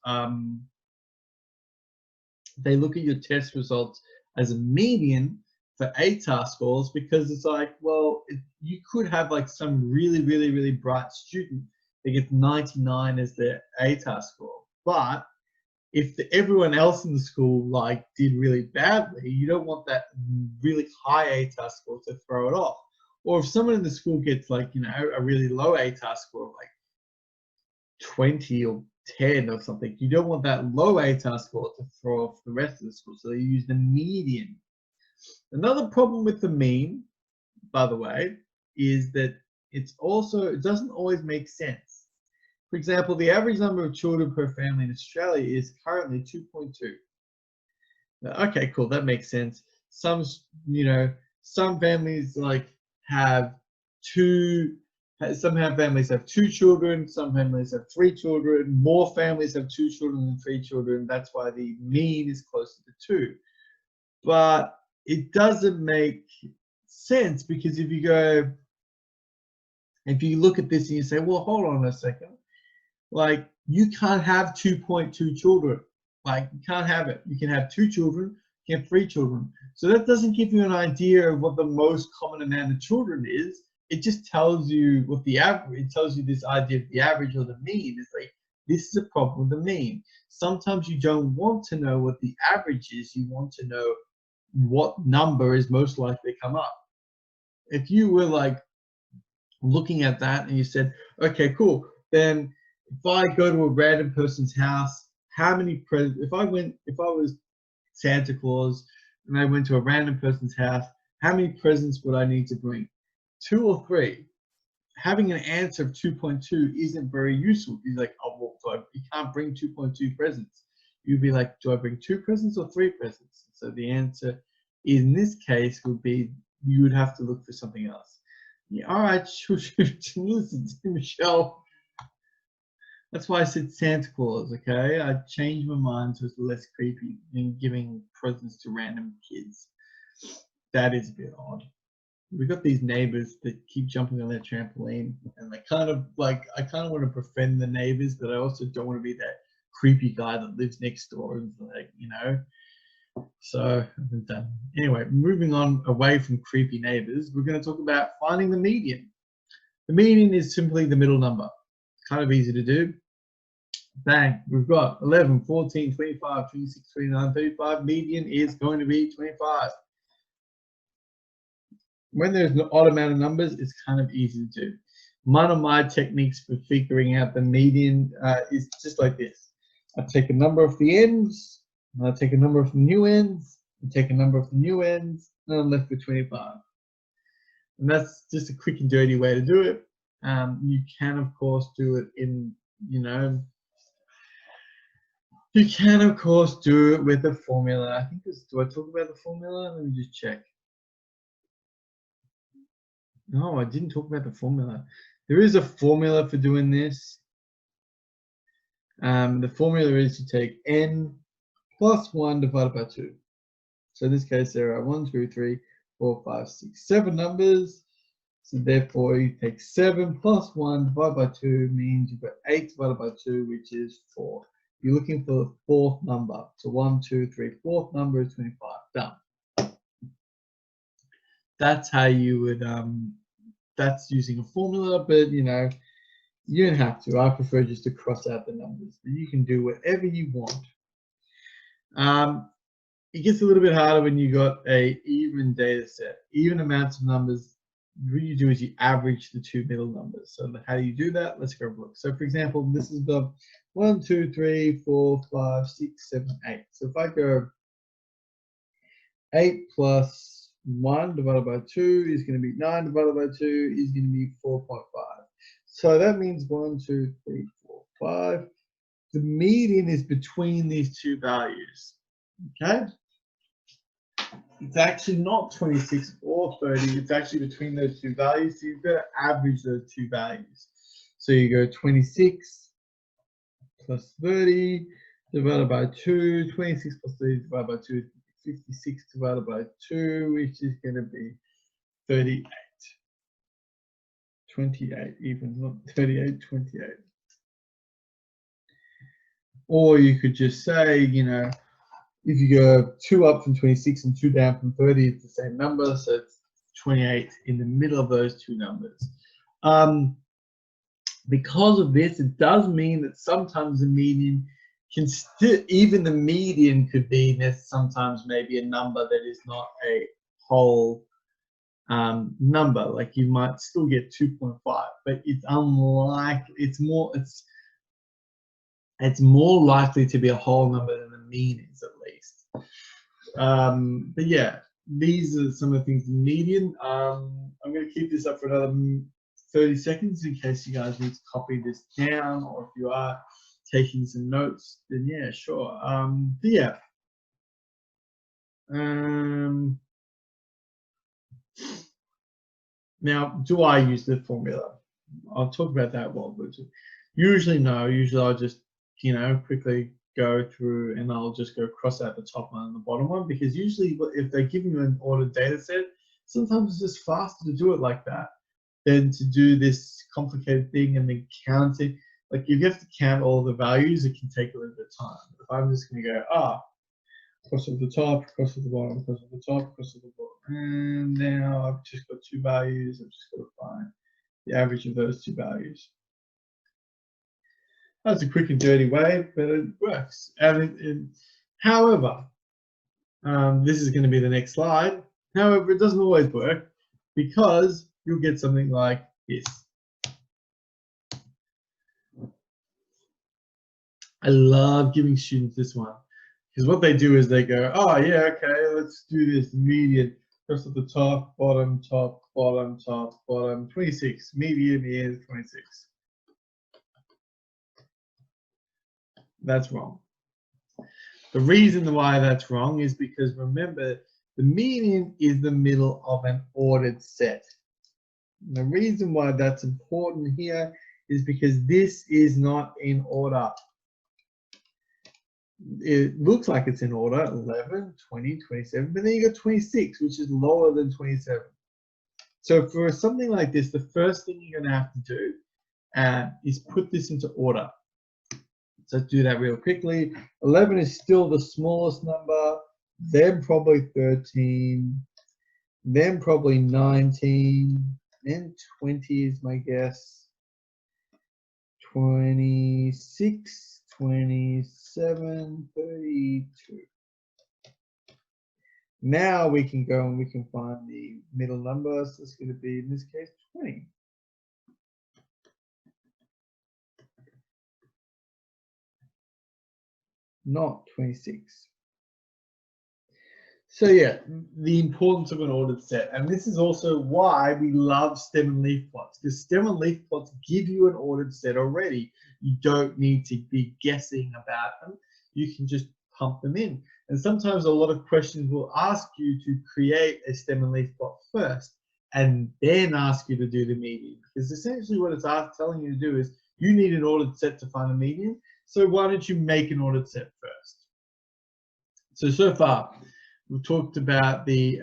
They look at your test results as a median for ATAR scores, because it's like, well, you could have like some really bright student that gets 99 as their ATAR score, but if everyone else in the school did really badly, you don't want that really high ATAR score to throw it off. Or if someone in the school gets a really low ATAR score of 20 or 10 or something, you don't want that low ATAR score to throw off the rest of the school. So they use the median. Another problem with the mean, by the way, is that it doesn't always make sense. For example, the average number of children per family in Australia is currently 2.2. Okay, cool, that makes sense. Some families have families have 2 children, some families have 3 children, more families have 2 children than 3 children. That's why the mean is closer to 2. But it doesn't make sense, because if you look at this and you say, well, hold on a second. You can't have 2.2 children. You can't have it. You can have 2 children. you have 3 children. So that doesn't give you an idea of what the most common amount of children is. It just tells you what the average, it tells you this idea of the average or the mean. It's like, this is a problem with the mean. Sometimes you don't want to know what the average is, you want to know what number is most likely to come up. If you were like looking at that and you said, okay, cool, then if I go to a random person's house, how many presents, if I was Santa Claus and I went to a random person's house, how many presents would I need to bring? 2 or 3? Having an answer of 2.2 isn't very useful. You're like, oh, well, you can't bring 2.2 presents. You'd be like, do I bring 2 presents or 3 presents? So the answer in this case would be, you would have to look for something else. Yeah, all right, listen to Michelle. That's why I said Santa Claus, okay? I changed my mind so it's less creepy than giving presents to random kids. That is a bit odd. We've got these neighbors that keep jumping on their trampoline, and I kind of want to befriend the neighbors, but I also don't want to be that creepy guy that lives next door and like, you know. So anyway, moving on away from creepy neighbors, we're going to talk about finding the median. The median is simply the middle number. Kind of easy to do. Bang, we've got 11, 14, 25, 26, 29, 35. Median is going to be 25. When there's an odd amount of numbers, it's kind of easy to do. One of my techniques for figuring out the median is just like this. I take a number of the ends, and I take a number of the new ends, and take a number of the new ends, and I'm left with 25. And that's just a quick and dirty way to do it. You can, of course, do it in, you can, of course, do it with a formula. I think do I talk about the formula? Let me just check. No, I didn't talk about the formula. There is a formula for doing this. The formula is to take n plus 1 divided by 2. So in this case, there are 1, 2, 3, 4, 5, 6, 7 numbers. So therefore, you take 7 plus 1 divided by 2 means you've got 8 divided by 2, which is 4. You're looking for the 4th number. So 1, 2, 3, 4th number is 25. Done. That's how you would, that's using a formula, but you don't have to. I prefer just to cross out the numbers, but you can do whatever you want. It gets a little bit harder when you got a even data set. Even amounts of numbers, what you do is you average the 2 middle numbers. So how do you do that? Let's go look. So for example, this is the 1, 2, 3, 4, 5, 6, 7, 8. So if I go 8 plus 1 divided by 2 is going to be 9 divided by 2 is going to be 4.5. So that means 1, 2, 3, 4, 5. The median is between these 2 values. Okay? It's actually not 26 or 30. It's actually between those 2 values. So you've got to average those 2 values. So you go 26 plus 30 divided by 2. 26 plus 30 divided by 2 is 56 divided by 2, which is going to be 38. 28 even, not 38, 28. Or you could just say, if you go 2 up from 26 and 2 down from 30, it's the same number, so it's 28 in the middle of those 2 numbers. Because of this, it does mean that sometimes the median can still, even the median could be sometimes maybe a number that is not a whole number. Like you might still get 2.5, but it's unlikely. It's more likely to be a whole number than the mean is, at least. But yeah, these are some of the things in the median. I'm going to keep this up for another 30 seconds in case you guys need to copy this down, or if you are taking some notes, then yeah, sure. But yeah. Now, do I use the formula? I'll talk about that while we're usually no. Usually I'll just, quickly go through and I'll just go cross out the top one and the bottom one, because usually if they give you an ordered data set, sometimes it's just faster to do it like that than to do this complicated thing and then count it. Like if you have to count all the values, it can take a little bit of time. If I'm just going to go, cross of the top, cross of the bottom, cross of the top, cross of the bottom. And now I've just got two values. I've just got to find the average of those two values. That's a quick and dirty way, but it works. However, this is going to be the next slide. However, it doesn't always work because you'll get something like this. I love giving students this one because what they do is they go, oh yeah, okay, let's do this median. First at the top, bottom, top, bottom, top, bottom, 26. Median is 26. That's wrong. The reason why that's wrong is because remember, the median is the middle of an ordered set. And the reason why that's important here is because this is not in order. It looks like it's in order, 11, 20, 27, but then you got 26, which is lower than 27. So for something like this, the first thing you're going to have to do is put this into order. So let's do that real quickly. 11 is still the smallest number, then probably 13, then probably 19, then 20 is my guess, 26, 27, 32. Now we can go and we can find the middle number. So it's going to be, in this case, 20. Not 26. So yeah, the importance of an ordered set. And this is also why we love stem and leaf plots, because stem and leaf plots give you an ordered set already. You don't need to be guessing about them. You can just pump them in. And sometimes a lot of questions will ask you to create a stem and leaf plot first and then ask you to do the median. Because essentially what it's telling you to do is you need an ordered set to find a median. So why don't you make an ordered set first? So far, we've talked about the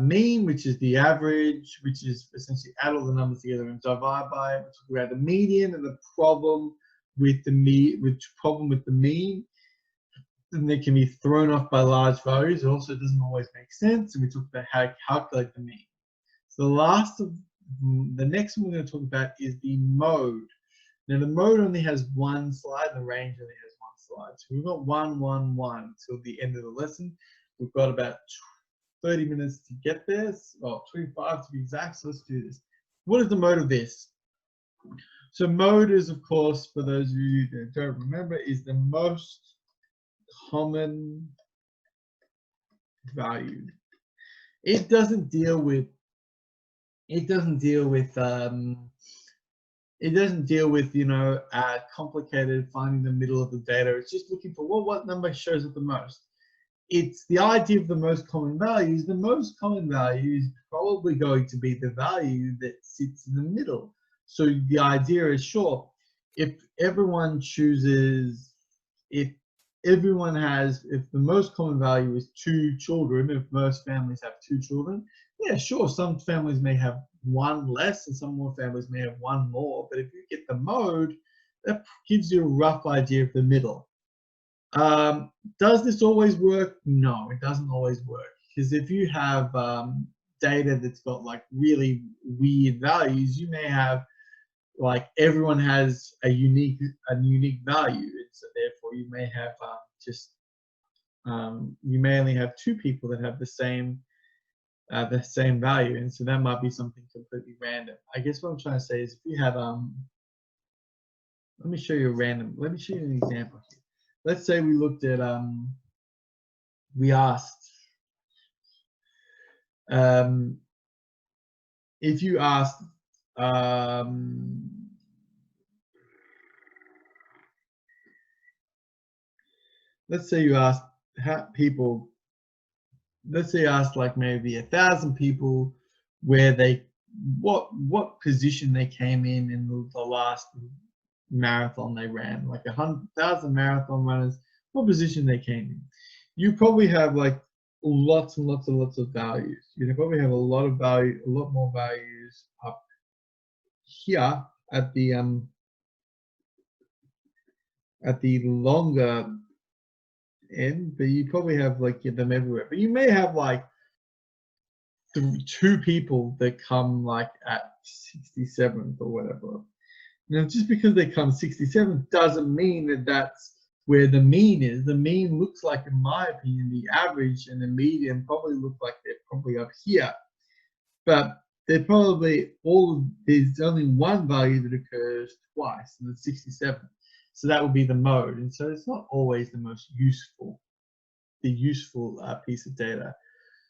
mean, which is the average, which is essentially add all the numbers together and divide by it. We talked about the median and the problem with the mean, and they can be thrown off by large values. It also doesn't always make sense. And we talked about how to calculate the mean. So the next one we're going to talk about is the mode. Now the mode only has one slide, and the range only has one slide. So we've got 1, 1, 1 till the end of the lesson. We've got about 30 minutes to get there, or 25 to be exact. So let's do this. What is the mode of this? So mode is, of course, for those of you that don't remember, is the most common value. It doesn't deal with complicated finding the middle of the data. It's just looking for what number shows up the most. It's the idea of the most common values. The most common value is probably going to be the value that sits in the middle. So the idea is, sure, if everyone chooses, if the most common value is 2 children, if most families have 2 children, yeah, sure, some families may have 1 less and some more families may have 1 more, but if you get the mode, that gives you a rough idea of the middle. Does this always work? No, it doesn't always work, because if you have data that's got like really weird values, you may have like everyone has a unique value, and so therefore you may have you may only have 2 people that have the same value, and so that might be something completely random. I guess what I'm trying to say is, if you have let me show you an example here. Let's say we looked at we asked if you asked let's say you asked people, let's say you asked like maybe 1,000 people where what position they came in the last marathon they ran, like 100,000 marathon runners, what position they came in. You probably have like lots and lots of values. You probably have a lot more values up here at the at the longer end, but you probably have like them everywhere. But you may have like two people that come like at 67th or whatever. Now, just because they come 67th doesn't mean that that's where the mean is. The mean looks like, in my opinion, the average and the median probably look like they're probably up here. But they're probably there's only one value that occurs twice, and it's 67. So that would be the mode. And so it's not always the most useful, piece of data.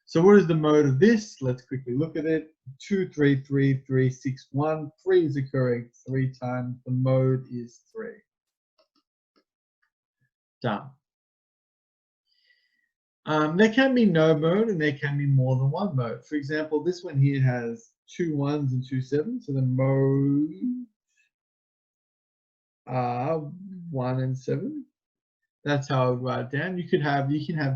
So what is the mode of this? Let's quickly look at it. 2, 3, 3, 3, 6, 1. 3 is occurring 3 times. The mode is 3. Done. There can be no mode and there can be more than one mode. For example, this one here has 2 1s and 2 7s. So the modes are 1 and 7. That's how I would write it down. You can have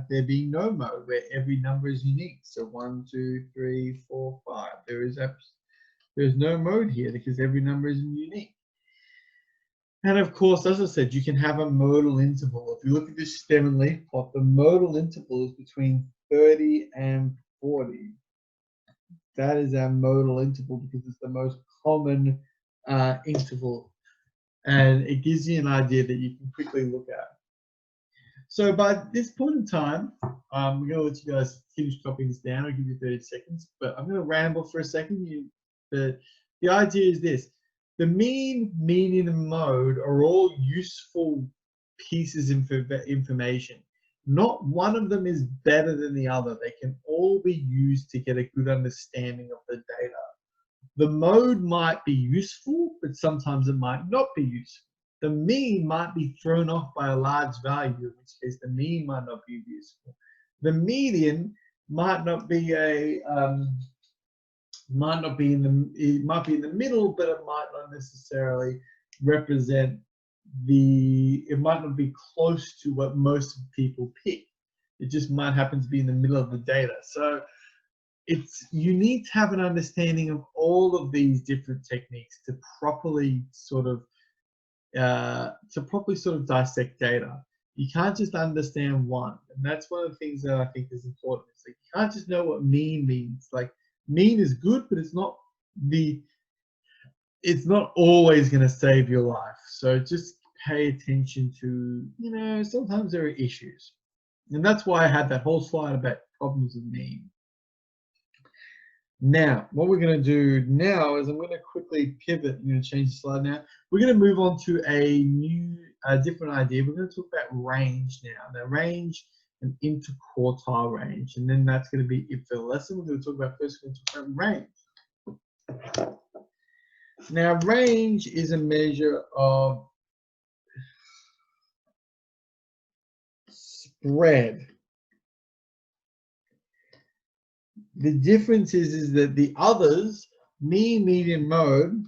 there being no mode where every number is unique. So 1, 2, 3, 4, 5. There's no mode here because every number is unique. And of course, as I said, you can have a modal interval. If you look at this stem and leaf plot, the modal interval is between 30 and 40. That is our modal interval because it's the most common interval. And it gives you an idea that you can quickly look at. So by this point in time, we're going to let you guys finish copying this down. I'll give you 30 seconds, but I'm going to ramble for a second. The idea is this. The mean, median, and mode are all useful pieces of information. Not one of them is better than the other. They can all be used to get a good understanding of the data. The mode might be useful, but sometimes it might not be useful. The mean might be thrown off by a large value, in which case the mean might not be useful. The median might not be it might be in the middle, but it might not necessarily represent it might not be close to what most people pick. It just might happen to be in the middle of the data. So you need to have an understanding of all of these different techniques to properly sort of dissect data. You can't just understand one, and that's one of the things that I think is important. It's like you can't just know what mean means. Like mean is good, but it's not always going to save your life. So just pay attention to, sometimes there are issues, and that's why I had that whole slide about problems with mean. Now, what we're going to do now is I'm going to quickly pivot. I'm going to change the slide now. We're going to move on to a different idea. We're going to talk about range now. Now, range and interquartile range, and then that's going to be it for the lesson. We're going to talk about range. Now, range is a measure of spread. The difference is that the others, mean, median, mode,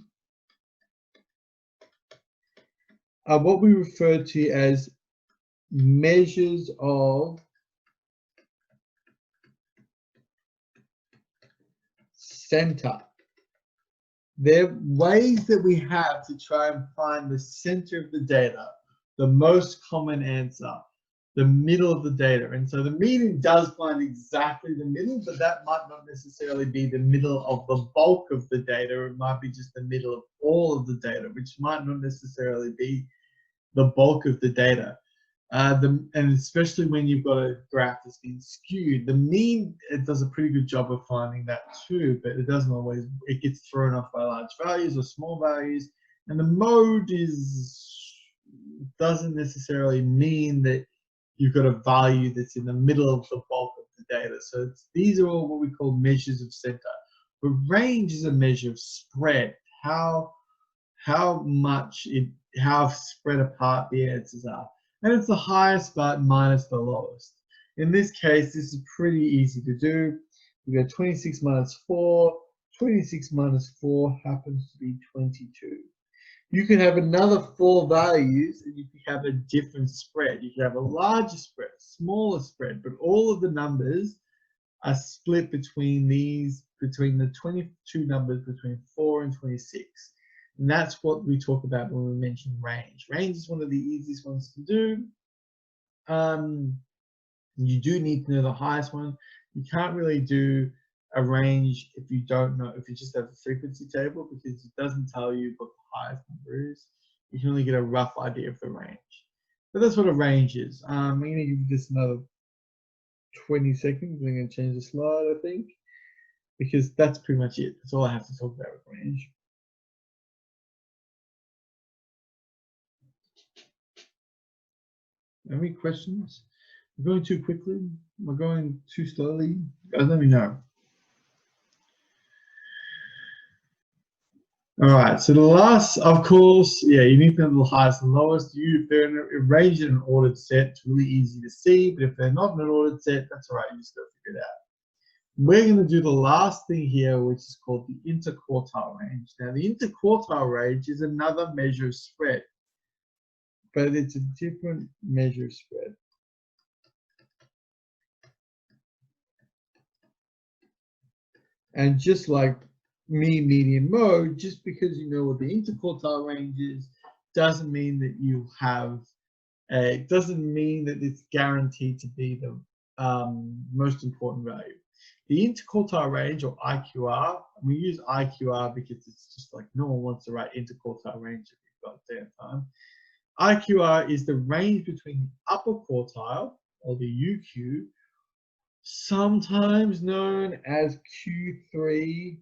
are what we refer to as measures of center. They're ways that we have to try and find the center of the data, the most common answer, the middle of the data. And so the median does find exactly the middle, but that might not necessarily be the middle of the bulk of the data. It might be just the middle of all of the data, which might not necessarily be the bulk of the data. And especially when you've got a graph that's been skewed, the mean, it does a pretty good job of finding that too, but it doesn't always, it gets thrown off by large values or small values. And the mode doesn't necessarily mean that you've got a value that's in the middle of the bulk of the data. So these are all what we call measures of center. But range is a measure of spread, how spread apart the answers are. And it's the highest but minus the lowest. In this case, this is pretty easy to do. We go 26 minus 4. 26 minus 4 happens to be 22. You can have another 4 values and you can have a different spread. You can have a larger spread, smaller spread, but all of the numbers are split between the 22 numbers between 4 and 26. And that's what we talk about when we mention range. Range is one of the easiest ones to do. You do need to know the highest one. You can't really do a range if you don't know, if you just have a frequency table, because it doesn't tell you what the highest number is. You can only get a rough idea of the range. But that's what a range is. I'm going to give you just another 20 seconds. I'm going to change the slide, I think, because that's pretty much it. That's all I have to talk about with range. Any questions? Am I going too quickly? Am I going too slowly? Guys, let me know. All right, so the last, of course, yeah, you need to know the highest and lowest. If they're arranged in an ordered set, it's really easy to see, but if they're not in an ordered set, that's all right, you just got to figure it out. We're going to do the last thing here, which is called the interquartile range. Now, the interquartile range is another measure of spread, but it's a different measure of spread. And just like mean, median, mode, just because you know what the interquartile range is, doesn't mean that you have it doesn't mean that it's guaranteed to be the most important value. The interquartile range, or IQR, we use IQR because it's just like no one wants to write interquartile range if you've got damn time. IQR is the range between the upper quartile, or the UQ, sometimes known as Q3.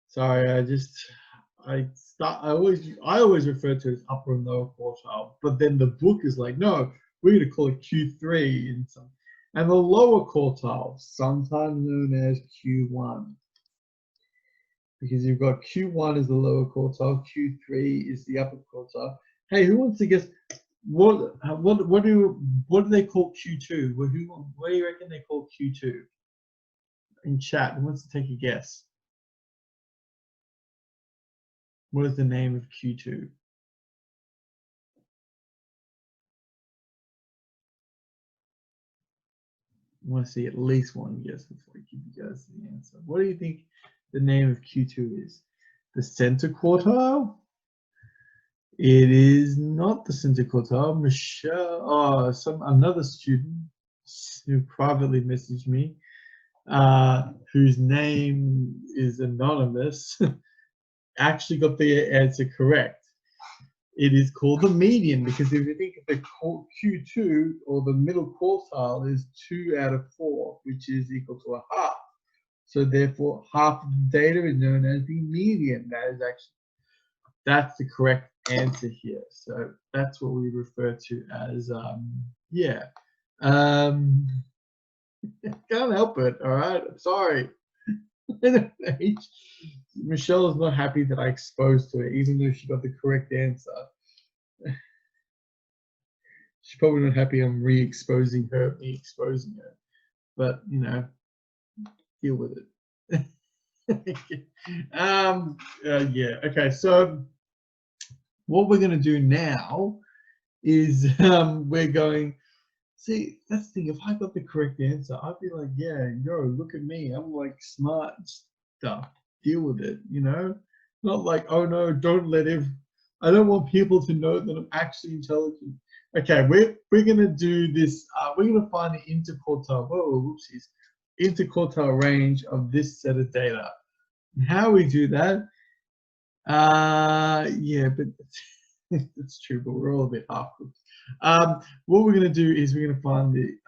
Sorry, I always refer to it as upper and lower quartile, but then the book is like, no, we're going to call it Q3 and the lower quartile, sometimes known as Q1, because you've got Q1 is the lower quartile, Q3 is the upper quartile. Hey, who wants to guess what do they call Q2? What do you reckon they call Q2? In chat, who wants to take a guess? What is the name of Q2? I want to see at least one guess before I give you guys the answer. What do you think the name of Q2 is? The center quartile? It is not the center quartile. Michelle, another student who privately messaged me, whose name is anonymous, actually got the answer correct. It is called the median, because if you think of the Q2, or the middle quartile, is 2 out of 4, which is equal to a half. So therefore, half of the data is known as the median. That's the correct answer here. So that's what we refer to as can't help it. All right, I'm sorry. Michelle is not happy that I exposed her, even though she got the correct answer. She's probably not happy I'm re-exposing her, but you know, deal with it. Yeah. Okay. So what we're going to do now is we're going. See, that's the thing. If I got the correct answer, I'd be like, yeah, yo, look at me. I'm like smart stuff. Deal with it, you know? Not like, oh no, don't let him. I don't want people to know that I'm actually intelligent. Okay, we're gonna do this. We're gonna find the interquartile. Whoa, whoopsies. Interquartile range of this set of data. And how we do that? Yeah, but it's true, but we're all a bit half-cooked. What we're going to do is we're going to find the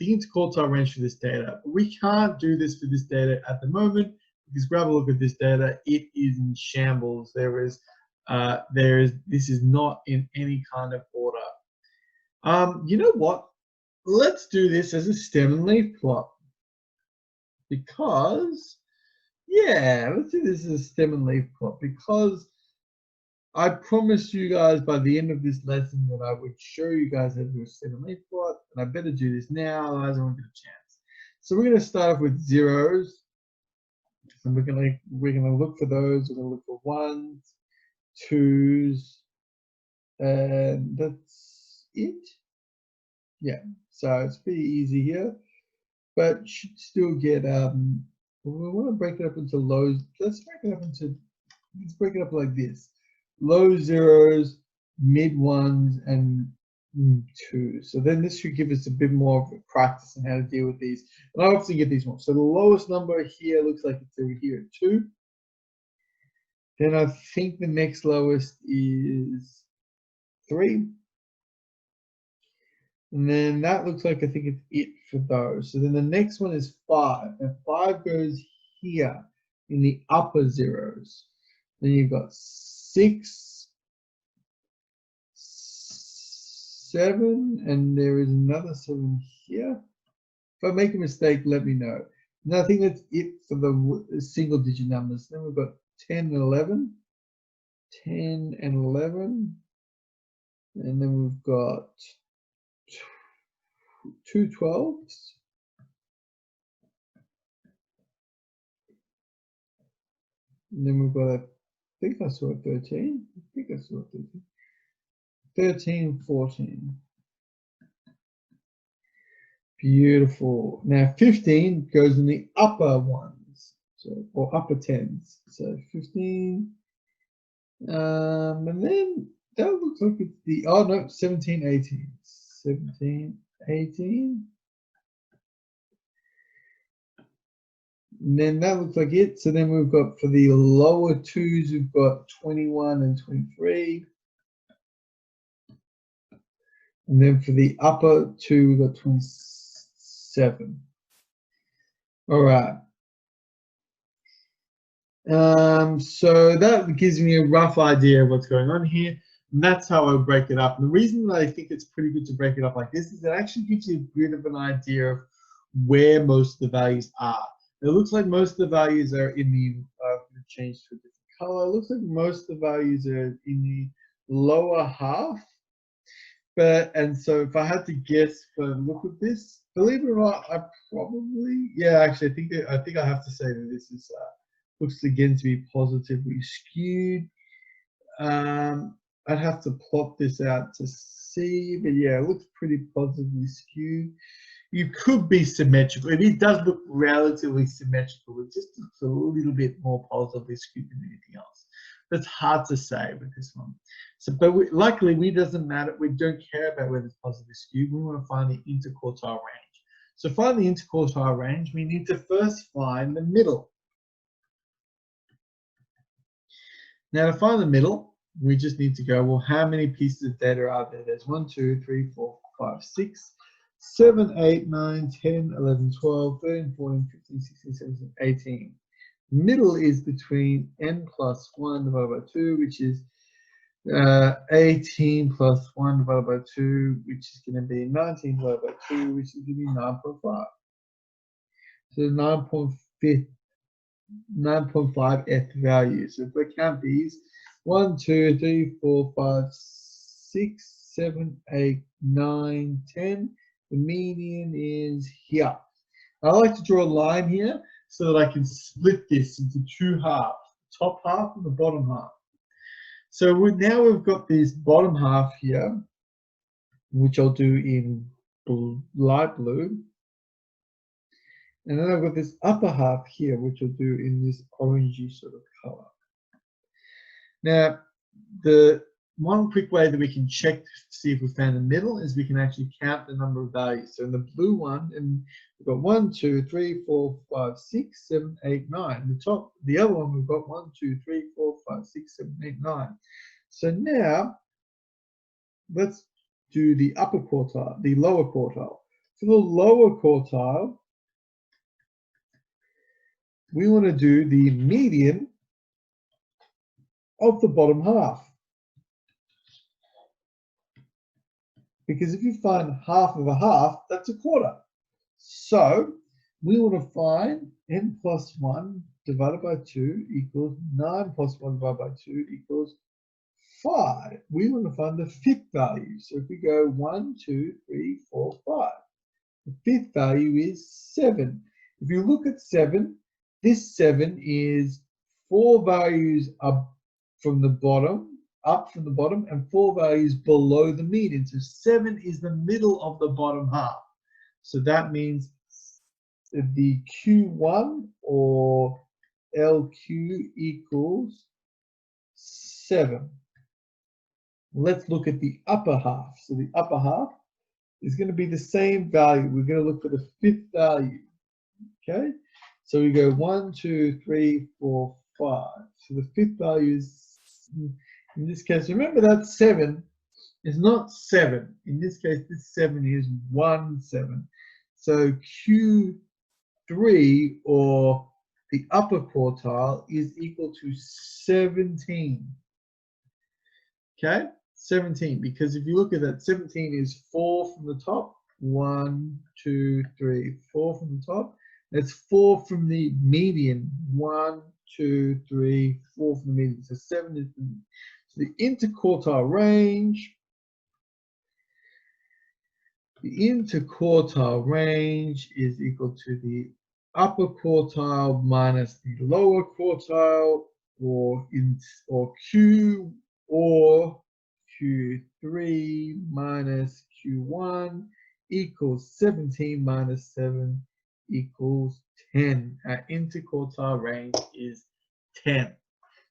interquartile range for this data. We can't do this for this data at the moment, because grab a look at this data. It is in shambles. This is not in any kind of order. You know what? Let's do this as a stem and leaf plot, because yeah, let's do this as a stem and leaf plot, because I promised you guys by the end of this lesson that I would show you guys how to do a stem and leaf plot, and I better do this now, otherwise I won't get a chance. So we're going to start off with zeros, and we're going to look for those. We're going to look for ones, twos, and that's it. Yeah, so it's pretty easy here, but should still get we want to break it up into lows. Let's break it up like this: low zeros, mid ones, and twos. So then this should give us a bit more of a practice on how to deal with these. And I often get these ones. So the lowest number here looks like it's over here at 2. Then I think the next lowest is 3. And then that looks like I think it's it for those. So then the next one is 5. And 5 goes here in the upper zeros. Then you've got 6, 7, and there is another 7 here. If I make a mistake, let me know. And I think that's it for the single digit numbers. Then we've got 10 and 11. 10 and 11. And then we've got 2 12s. And then we've got, I think I saw 13. I think I saw 13. 13, 14. Beautiful. Now 15 goes in the upper ones, so or upper tens. So 15, and then that looks like it's the 17, 18, 17, 18. And then that looks like it. So then we've got for the lower twos, we've got 21 and 23. And then for the upper two, we've got 27. All right. So that gives me a rough idea of what's going on here. And that's how I break it up. And the reason that I think it's pretty good to break it up like this is it actually gives you a bit of an idea of where most of the values are. It looks like most of the values are in the, I'm going to change to a different color. It looks like most of the values are in the lower half. And so if I had to guess for look at this, believe it or not, I probably, yeah, actually, I think I have to say that this is, looks again to be positively skewed. I'd have to plot this out to see, but yeah, it looks pretty positively skewed. You could be symmetrical. It does look relatively symmetrical. It just looks a little bit more positively skewed than anything else. That's hard to say with this one. So, but luckily, we doesn't matter. We don't care about whether it's positively skewed. We want to find the interquartile range. So, to find the interquartile range, we need to first find the middle. Now, to find the middle, we just need to go, well, how many pieces of data are there? There's 1, 2, 3, 4, 5, 6, 7, 8, 9, 10, 11, 12, 13, 14, 15, 16, 17, 18. Middle is between n plus 1 divided by 2, which is 18 plus 1 divided by 2, which is going to be 19 divided by 2, which is going to be 9.5. So 9.5th value. So if we count these, 1, 2, 3, 4, 5, 6, 7, 8, 9, 10. The median is here. I like to draw a line here so that I can split this into 2 halves, the top half and the bottom half. So now we've got this bottom half here, which I'll do in light blue. And then I've got this upper half here, which I'll do in this orangey sort of color. Now, the one quick way that we can check to see if we found the middle is we can actually count the number of values. So in the blue one, and we've got 1, 2, 3, 4, 5, 6, 7, 8, 9. The top, the other one, we've got 1, 2, 3, 4, 5, 6, 7, 8, 9. So now, let's do the upper quartile, the lower quartile. For the lower quartile, we want to do the median of the bottom half. Because if you find half of a half, that's a quarter. So we want to find n plus 1 divided by 2 equals 9 plus 1 divided by 2 equals 5. We want to find the fifth value. So if we go 1, 2, 3, 4, 5. The fifth value is 7. If you look at 7, this 7 is 4 values up from the bottom, and 4 values below the median. So 7 is the middle of the bottom half. So that means the Q1 or LQ equals 7. Let's look at the upper half. So the upper half is going to be the same value. We're going to look for the fifth value. Okay, so we go 1, 2, 3, 4, 5. So the fifth value is, in this case, remember that 7 is not 7. In this case, this 7 is 1, 7. So Q3, or the upper quartile, is equal to 17. Okay, 17, because if you look at that, 17 is 4 from the top. 1, 2, 3, 4 from the top. That's 4 from the median. 1, 2, 3, 4 from the median. So 7 is the interquartile range. The interquartile range is equal to the upper quartile minus the lower quartile, or Q, or Q3 minus Q1 equals 17 minus 7 equals 10. Our interquartile range is 10.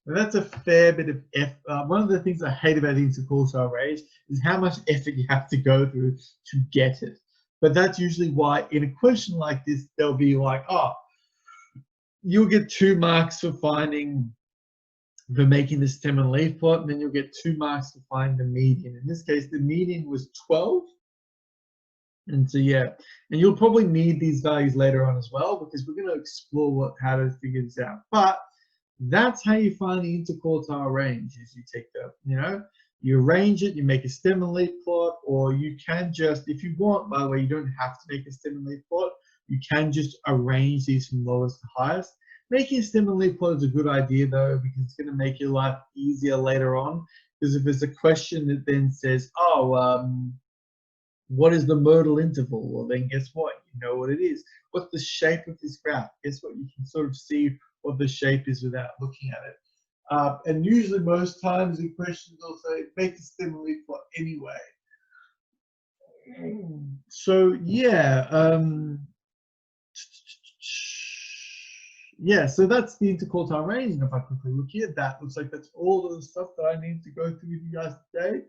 And that's a fair bit of effort. One of the things I hate about the interquartile range is how much effort you have to go through to get it. But that's usually why in a question like this, they'll be like, oh, you'll get 2 marks for making the stem and leaf plot, and then you'll get 2 marks to find the median. In this case, the median was 12. And so, yeah, and you'll probably need these values later on as well, because we're going to explore how to figure this out. But that's how you find the interquartile range, is you take you arrange it, you make a stem and leaf plot, or you can just, if you want, by the way, you don't have to make a stem and leaf plot, you can just arrange these from lowest to highest. Making a stem and leaf plot is a good idea though, because it's going to make your life easier later on, because if there's a question that then says, oh, what is the modal interval? Well, then guess what? You know what it is. What's the shape of this graph? Guess what? You can sort of see what the shape is without looking at it. And usually most times in questions they'll say make a stem and leaf plot anyway. So yeah, so that's the interquartile range. And if I quickly look here, that looks like that's all of the stuff that I need to go through with you guys today.